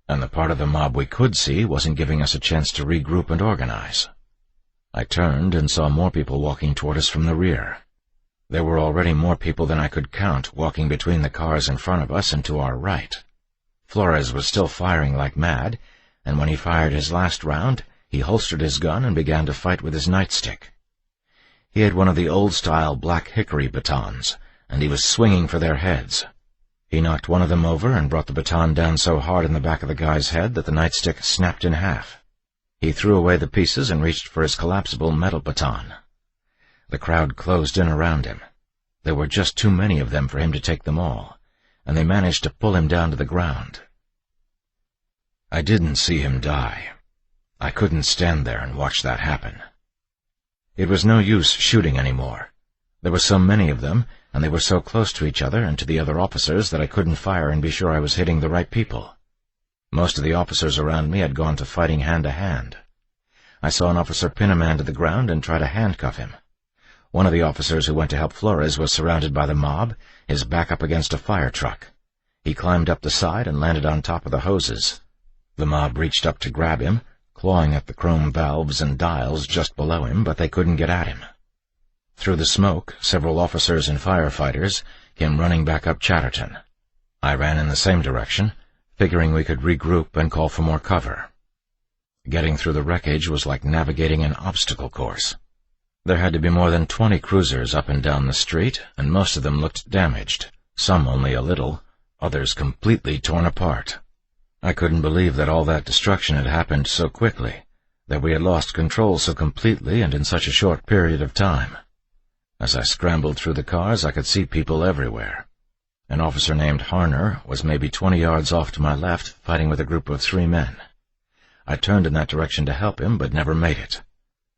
B: and the part of the mob we could see wasn't giving us a chance to regroup and organize. I turned and saw more people walking toward us from the rear. There were already more people than I could count walking between the cars in front of us and to our right. Flores was still firing like mad, and when he fired his last round, he holstered his gun and began to fight with his nightstick. He had one of the old-style black hickory batons, and he was swinging for their heads. He knocked one of them over and brought the baton down so hard in the back of the guy's head that the nightstick snapped in half. He threw away the pieces and reached for his collapsible metal baton. The crowd closed in around him. There were just too many of them for him to take them all, and they managed to pull him down to the ground. I didn't see him die. I couldn't stand there and watch that happen. It was no use shooting anymore. There were so many of them, and they were so close to each other and to the other officers that I couldn't fire and be sure I was hitting the right people. Most of the officers around me had gone to fighting hand-to-hand. I saw an officer pin a man to the ground and try to handcuff him. One of the officers who went to help Flores was surrounded by the mob, his back up against a fire truck. He climbed up the side and landed on top of the hoses. The mob reached up to grab him, clawing at the chrome valves and dials just below him, but they couldn't get at him. Through the smoke, several officers and firefighters came running back up Chatterton. I ran in the same direction, figuring we could regroup and call for more cover. Getting through the wreckage was like navigating an obstacle course. There had to be more than 20 cruisers up and down the street, and most of them looked damaged, some only a little, others completely torn apart. I couldn't believe that all that destruction had happened so quickly, that we had lost control so completely and in such a short period of time. As I scrambled through the cars, I could see people everywhere. An officer named Harner was maybe 20 yards off to my left, fighting with a group of 3 men. I turned in that direction to help him, but never made it.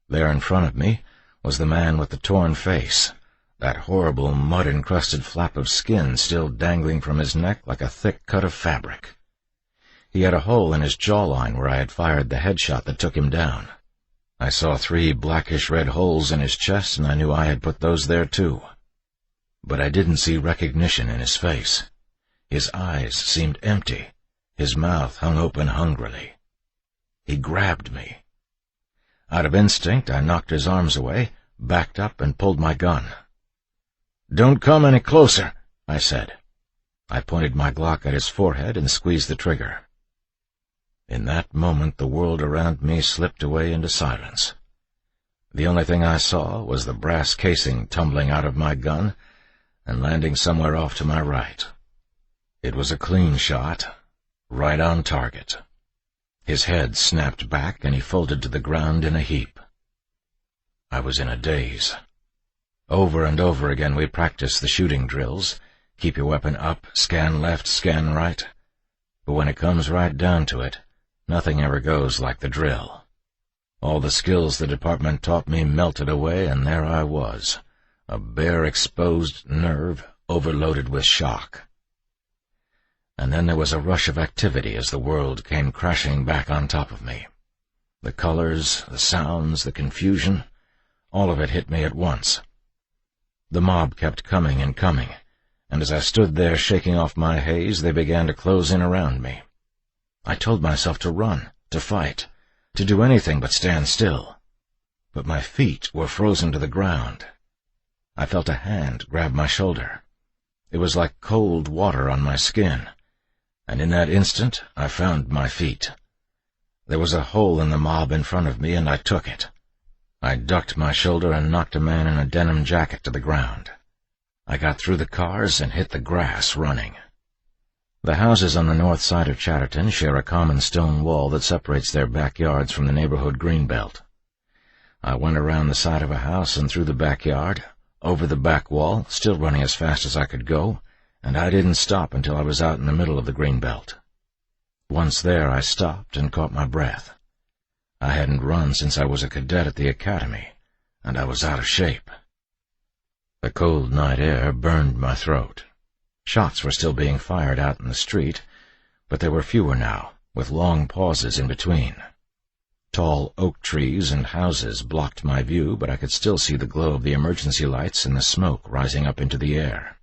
B: There in front of me was the man with the torn face, that horrible mud-encrusted flap of skin still dangling from his neck like a thick cut of fabric. He had a hole in his jawline where I had fired the headshot that took him down. I saw 3 blackish-red holes in his chest, and I knew I had put those there too. But I didn't see recognition in his face. His eyes seemed empty. His mouth hung open hungrily. He grabbed me. Out of instinct, I knocked his arms away, backed up, and pulled my gun. "Don't come any closer," I said. I pointed my Glock at his forehead and squeezed the trigger. In that moment, the world around me slipped away into silence. The only thing I saw was the brass casing tumbling out of my gun and landing somewhere off to my right. It was a clean shot, right on target. His head snapped back, and he folded to the ground in a heap. I was in a daze. Over and over again we practiced the shooting drills. Keep your weapon up, scan left, scan right. But when it comes right down to it, nothing ever goes like the drill. All the skills the department taught me melted away, and there I was, a bare exposed nerve overloaded with shock. And then there was a rush of activity as the world came crashing back on top of me. The colors, the sounds, the confusion, all of it hit me at once. The mob kept coming and coming, and as I stood there shaking off my haze, they began to close in around me. I told myself to run, to fight, to do anything but stand still. But my feet were frozen to the ground. I felt a hand grab my shoulder. It was like cold water on my skin, and in that instant I found my feet. There was a hole in the mob in front of me, and I took it. I ducked my shoulder and knocked a man in a denim jacket to the ground. I got through the cars and hit the grass running. The houses on the north side of Chatterton share a common stone wall that separates their backyards from the neighborhood greenbelt. I went around the side of a house and through the backyard, over the back wall, still running as fast as I could go, and I didn't stop until I was out in the middle of the greenbelt. Once there, I stopped and caught my breath. I hadn't run since I was a cadet at the academy, and I was out of shape. The cold night air burned my throat. Shots were still being fired out in the street, but there were fewer now, with long pauses in between. Tall oak trees and houses blocked my view, but I could still see the glow of the emergency lights and the smoke rising up into the air.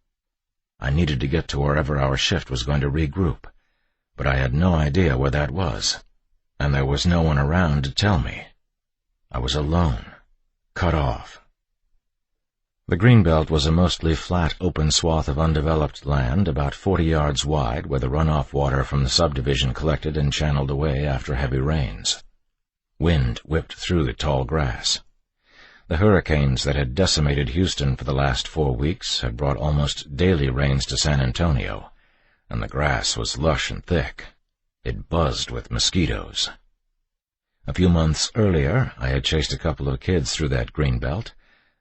B: I needed to get to wherever our shift was going to regroup, but I had no idea where that was, and there was no one around to tell me. I was alone, cut off. The Greenbelt was a mostly flat, open swath of undeveloped land about 40 yards wide where the runoff water from the subdivision collected and channeled away after heavy rains. Wind whipped through the tall grass. The hurricanes that had decimated Houston for the last 4 weeks had brought almost daily rains to San Antonio, and the grass was lush and thick. It buzzed with mosquitoes. A few months earlier, I had chased a couple of kids through that Greenbelt,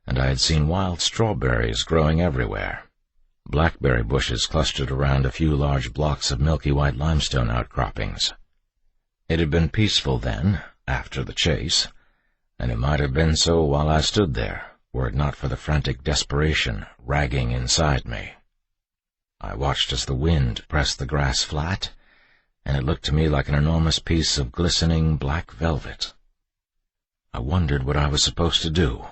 B: and I had seen wild strawberries growing everywhere. Blackberry bushes clustered around a few large blocks of milky white limestone outcroppings. It had been peaceful then, after the chase, and it might have been so while I stood there, were it not for the frantic desperation ragging inside me. I watched as the wind pressed the grass flat, and it looked to me like an enormous piece of glistening black velvet. I wondered what I was supposed to do.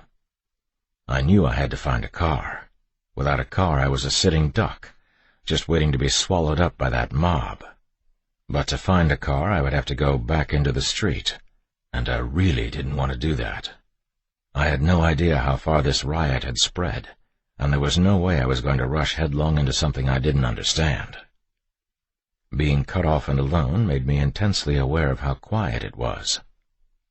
B: I knew I had to find a car. Without a car, I was a sitting duck, just waiting to be swallowed up by that mob. But to find a car, I would have to go back into the street, and I really didn't want to do that. I had no idea how far this riot had spread, and there was no way I was going to rush headlong into something I didn't understand. Being cut off and alone made me intensely aware of how quiet it was.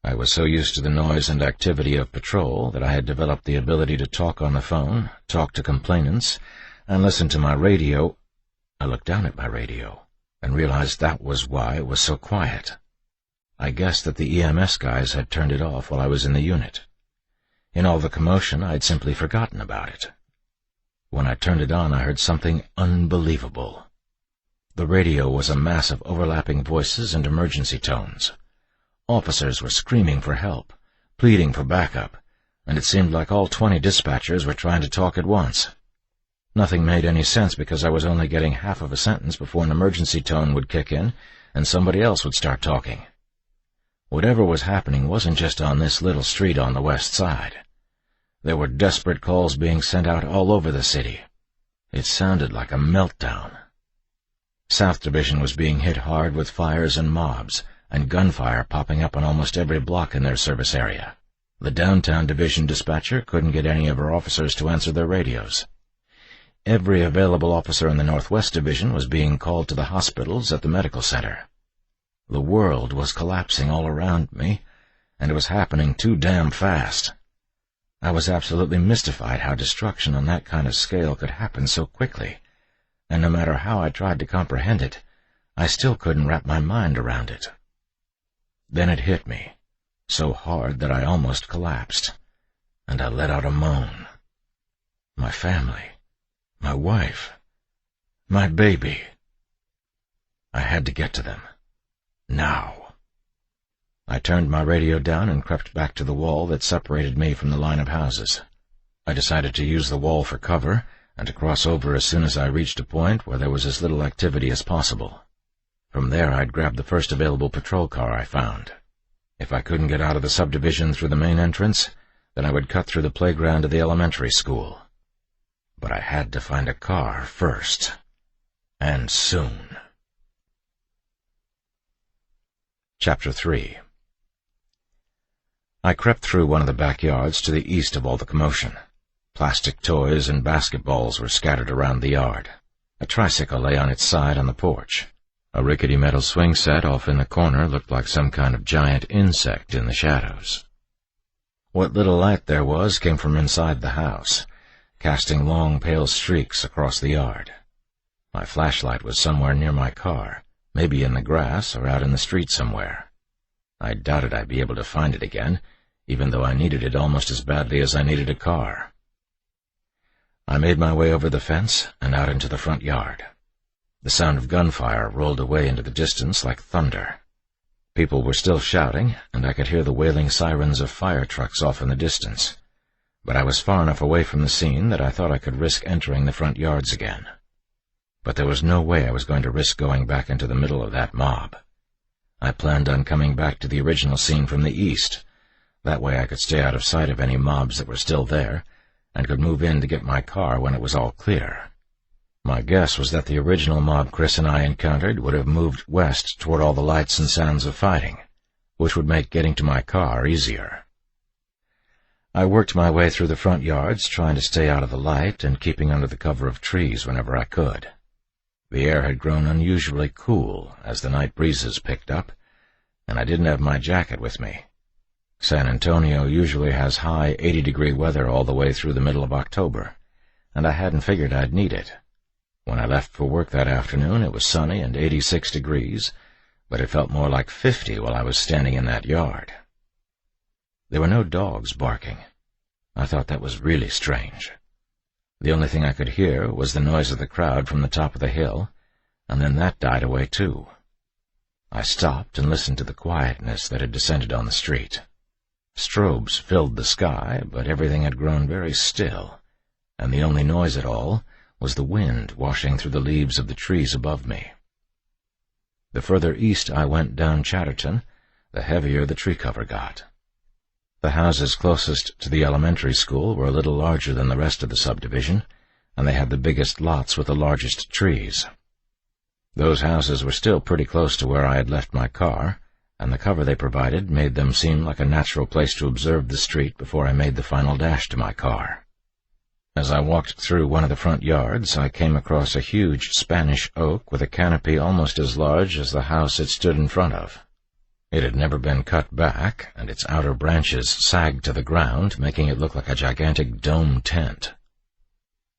B: I was so used to the noise and activity of patrol that I had developed the ability to talk on the phone, talk to complainants, and listen to my radio. I looked down at my radio and realized that was why it was so quiet. I guessed that the EMS guys had turned it off while I was in the unit. In all the commotion, I had simply forgotten about it. When I turned it on, I heard something unbelievable. The radio was a mass of overlapping voices and emergency tones. Officers were screaming for help, pleading for backup, and it seemed like all 20 dispatchers were trying to talk at once. Nothing made any sense because I was only getting half of a sentence before an emergency tone would kick in and somebody else would start talking. Whatever was happening wasn't just on this little street on the west side. There were desperate calls being sent out all over the city. It sounded like a meltdown. South Division was being hit hard with fires and mobs, and gunfire popping up on almost every block in their service area. The downtown division dispatcher couldn't get any of her officers to answer their radios. Every available officer in the Northwest Division was being called to the hospitals at the medical center. The world was collapsing all around me, and it was happening too damn fast. I was absolutely mystified how destruction on that kind of scale could happen so quickly, and no matter how I tried to comprehend it, I still couldn't wrap my mind around it. Then it hit me, so hard that I almost collapsed, and I let out a moan. My family, my wife, my baby. I had to get to them. Now. I turned my radio down and crept back to the wall that separated me from the line of houses. I decided to use the wall for cover and to cross over as soon as I reached a point where there was as little activity as possible. From there I'd grab the first available patrol car I found. If I couldn't get out of the subdivision through the main entrance, then I would cut through the playground to the elementary school. But I had to find a car first. And soon. Chapter 3. I crept through one of the backyards to the east of all the commotion. Plastic toys and basketballs were scattered around the yard. A tricycle lay on its side on the porch. A rickety metal swing set off in the corner looked like some kind of giant insect in the shadows. What little light there was came from inside the house, casting long pale streaks across the yard. My flashlight was somewhere near my car, maybe in the grass or out in the street somewhere. I doubted I'd be able to find it again, even though I needed it almost as badly as I needed a car. I made my way over the fence and out into the front yard. The sound of gunfire rolled away into the distance like thunder. People were still shouting, and I could hear the wailing sirens of fire trucks off in the distance. But I was far enough away from the scene that I thought I could risk entering the front yards again. But there was no way I was going to risk going back into the middle of that mob. I planned on coming back to the original scene from the east. That way I could stay out of sight of any mobs that were still there, and could move in to get my car when it was all clear. My guess was that the original mob Chris and I encountered would have moved west toward all the lights and sounds of fighting, which would make getting to my car easier. I worked my way through the front yards, trying to stay out of the light and keeping under the cover of trees whenever I could. The air had grown unusually cool as the night breezes picked up, and I didn't have my jacket with me. San Antonio usually has high 80-degree weather all the way through the middle of October, and I hadn't figured I'd need it. When I left for work that afternoon, it was sunny and 86 degrees, but it felt more like 50 while I was standing in that yard. There were no dogs barking. I thought that was really strange. The only thing I could hear was the noise of the crowd from the top of the hill, and then that died away too. I stopped and listened to the quietness that had descended on the street. Strobes filled the sky, but everything had grown very still, and the only noise at all was the wind washing through the leaves of the trees above me. The further east I went down Chatterton, the heavier the tree cover got. The houses closest to the elementary school were a little larger than the rest of the subdivision, and they had the biggest lots with the largest trees. Those houses were still pretty close to where I had left my car, and the cover they provided made them seem like a natural place to observe the street before I made the final dash to my car. As I walked through one of the front yards, I came across a huge Spanish oak with a canopy almost as large as the house it stood in front of. It had never been cut back, and its outer branches sagged to the ground, making it look like a gigantic dome tent.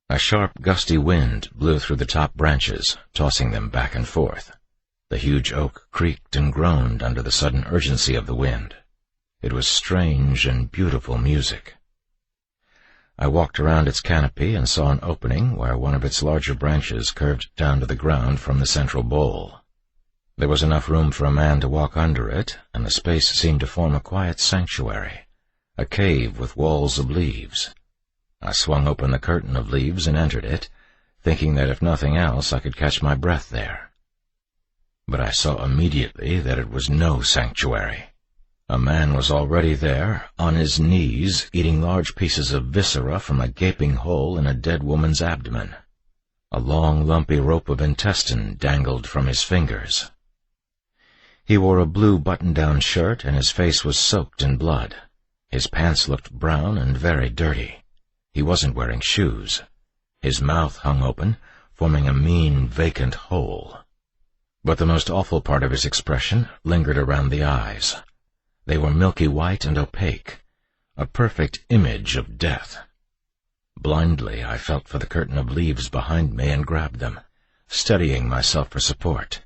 B: A sharp, gusty wind blew through the top branches, tossing them back and forth. The huge oak creaked and groaned under the sudden urgency of the wind. It was strange and beautiful music. I walked around its canopy and saw an opening where one of its larger branches curved down to the ground from the central bole. There was enough room for a man to walk under it, and the space seemed to form a quiet sanctuary, a cave with walls of leaves. I swung open the curtain of leaves and entered it, thinking that if nothing else I could catch my breath there. But I saw immediately that it was no sanctuary. A man was already there, on his knees, eating large pieces of viscera from a gaping hole in a dead woman's abdomen. A long, lumpy rope of intestine dangled from his fingers. He wore a blue button-down shirt, and his face was soaked in blood. His pants looked brown and very dirty. He wasn't wearing shoes. His mouth hung open, forming a mean, vacant hole. But the most awful part of his expression lingered around the eyes. They were milky white and opaque, a perfect image of death. Blindly, I felt for the curtain of leaves behind me and grabbed them, steadying myself for support.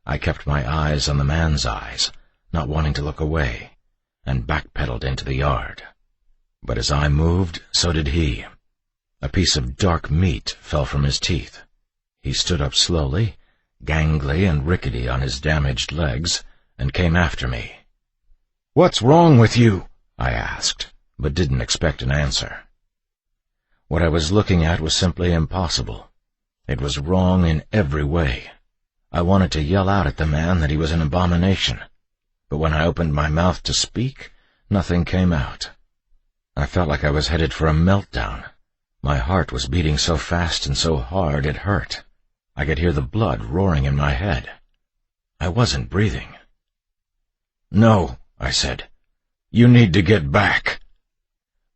B: I kept my eyes on the man's eyes, not wanting to look away, and backpedaled into the yard. But as I moved, so did he. A piece of dark meat fell from his teeth. He stood up slowly, gangly and rickety on his damaged legs, and came after me. "What's wrong with you?" I asked, but didn't expect an answer. What I was looking at was simply impossible. It was wrong in every way. I wanted to yell out at the man that he was an abomination, but when I opened my mouth to speak, nothing came out. I felt like I was headed for a meltdown. My heart was beating so fast and so hard it hurt. I could hear the blood roaring in my head. I wasn't breathing. "No," I said. "You need to get back."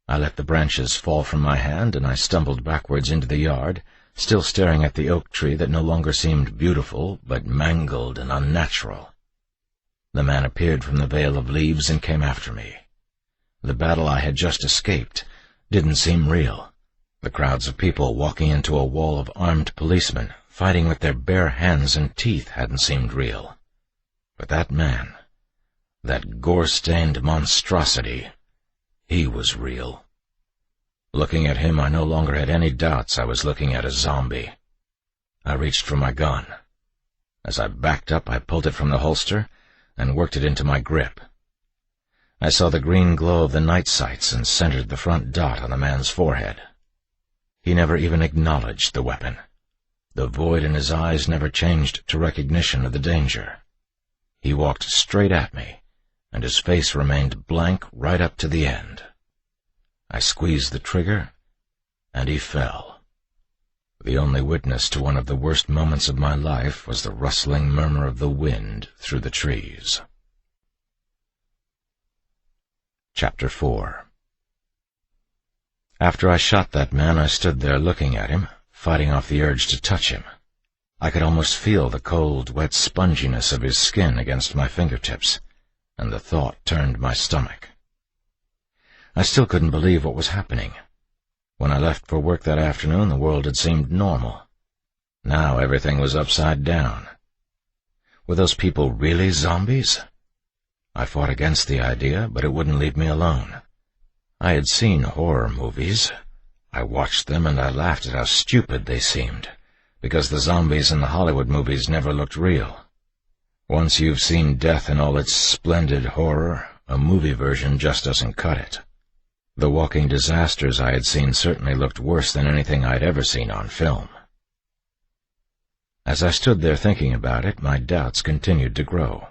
B: I let the branches fall from my hand, and I stumbled backwards into the yard, still staring at the oak tree that no longer seemed beautiful, but mangled and unnatural. The man appeared from the veil of leaves and came after me. The battle I had just escaped didn't seem real. The crowds of people walking into a wall of armed policemen, fighting with their bare hands and teeth, hadn't seemed real. But that man, that gore-stained monstrosity, he was real. Looking at him, I no longer had any doubts I was looking at a zombie. I reached for my gun. As I backed up, I pulled it from the holster and worked it into my grip. I saw the green glow of the night sights and centered the front dot on the man's forehead. He never even acknowledged the weapon. The void in his eyes never changed to recognition of the danger. He walked straight at me, and his face remained blank right up to the end. I squeezed the trigger, and he fell. The only witness to one of the worst moments of my life was the rustling murmur of the wind through the trees. Chapter 4. After I shot that man, I stood there looking at him, fighting off the urge to touch him. I could almost feel the cold, wet sponginess of his skin against my fingertips, and the thought turned my stomach. I still couldn't believe what was happening. When I left for work that afternoon, the world had seemed normal. Now everything was upside down. Were those people really zombies? I fought against the idea, but it wouldn't leave me alone. I had seen horror movies. I watched them and I laughed at how stupid they seemed, because the zombies in the Hollywood movies never looked real. Once you've seen death in all its splendid horror, a movie version just doesn't cut it. The walking disasters I had seen certainly looked worse than anything I'd ever seen on film. As I stood there thinking about it, my doubts continued to grow.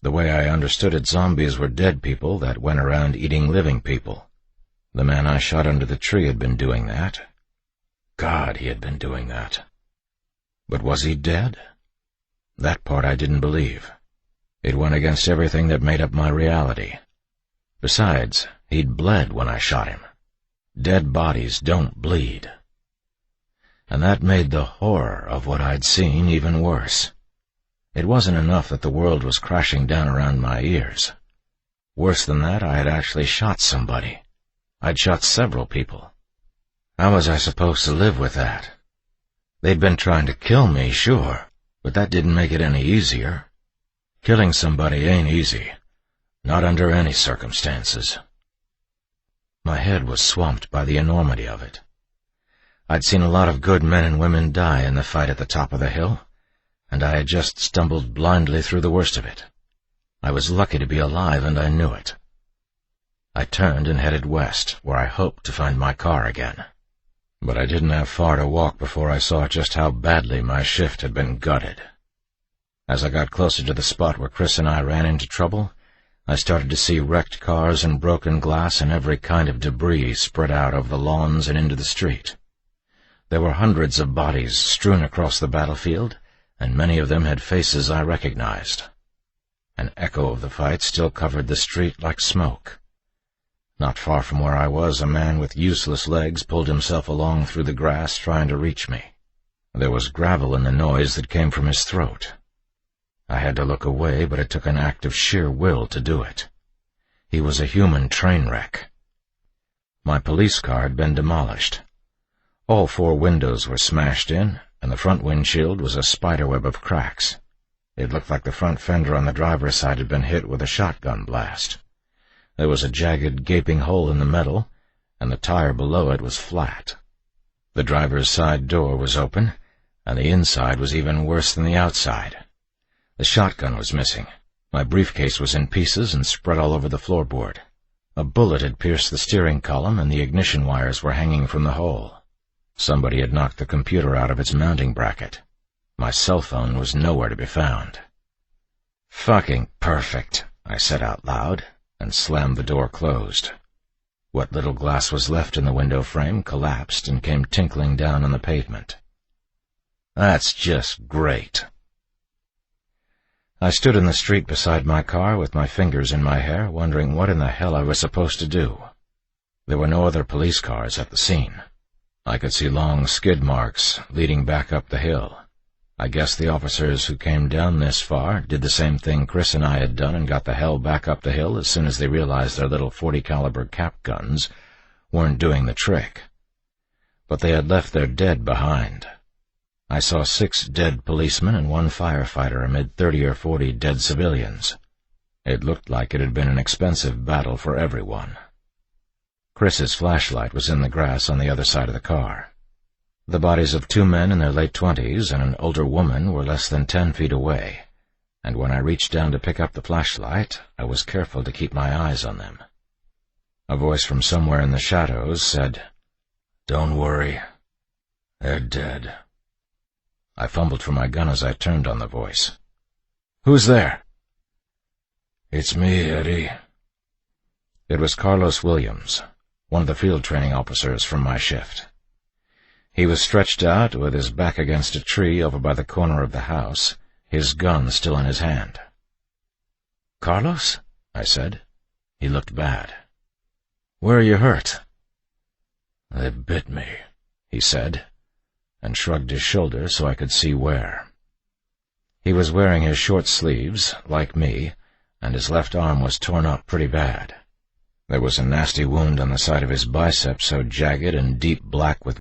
B: The way I understood it, zombies were dead people that went around eating living people. The man I shot under the tree had been doing that. God, he had been doing that. But was he dead? That part I didn't believe. It went against everything that made up my reality. Besides, he'd bled when I shot him. Dead bodies don't bleed. And that made the horror of what I'd seen even worse. It wasn't enough that the world was crashing down around my ears. Worse than that, I had actually shot somebody. I'd shot several people. How was I supposed to live with that? They'd been trying to kill me, sure, but that didn't make it any easier. Killing somebody ain't easy, not under any circumstances. My head was swamped by the enormity of it. I'd seen a lot of good men and women die in the fight at the top of the hill, and I had just stumbled blindly through the worst of it. I was lucky to be alive, and I knew it. I turned and headed west, where I hoped to find my car again. But I didn't have far to walk before I saw just how badly my shift had been gutted. As I got closer to the spot where Chris and I ran into trouble, I started to see wrecked cars and broken glass and every kind of debris spread out over the lawns and into the street. There were hundreds of bodies strewn across the battlefield, and many of them had faces I recognized. An echo of the fight still covered the street like smoke. Not far from where I was, a man with useless legs pulled himself along through the grass trying to reach me. There was gravel in the noise that came from his throat. I had to look away, but it took an act of sheer will to do it. He was a human train wreck. My police car had been demolished. All 4 windows were smashed in, and the front windshield was a spiderweb of cracks. It looked like the front fender on the driver's side had been hit with a shotgun blast. There was a jagged, gaping hole in the metal, and the tire below it was flat. The driver's side door was open, and the inside was even worse than the outside. The shotgun was missing. My briefcase was in pieces and spread all over the floorboard. A bullet had pierced the steering column, and the ignition wires were hanging from the hole. Somebody had knocked the computer out of its mounting bracket. My cell phone was nowhere to be found. "Fucking perfect," I said out loud, and slammed the door closed. What little glass was left in the window frame collapsed and came tinkling down on the pavement. "That's just great." I stood in the street beside my car with my fingers in my hair, wondering what in the hell I was supposed to do. There were no other police cars at the scene. I could see long skid marks leading back up the hill. I guess the officers who came down this far did the same thing Chris and I had done and got the hell back up the hill as soon as they realized their little .40 caliber cap guns weren't doing the trick. But they had left their dead behind. I saw 6 dead policemen and 1 firefighter amid 30 or 40 dead civilians. It looked like it had been an expensive battle for everyone. Chris's flashlight was in the grass on the other side of the car. The bodies of 2 men in their late 20s and an older woman were less than 10 feet away, and when I reached down to pick up the flashlight, I was careful to keep my eyes on them. A voice from somewhere in the shadows said, "Don't worry, they're dead." I fumbled for my gun as I turned on the voice. "Who's there?" "It's me, Eddie." It was Carlos Williams, one of the field training officers from my shift. He was stretched out with his back against a tree over by the corner of the house, his gun still in his hand. "Carlos?" I said. He looked bad. "Where are you hurt?" "They bit me," he said, and shrugged his shoulders so I could see where. He was wearing his short sleeves, like me, and his left arm was torn up pretty bad. There was a nasty wound on the side of his bicep so jagged and deep black with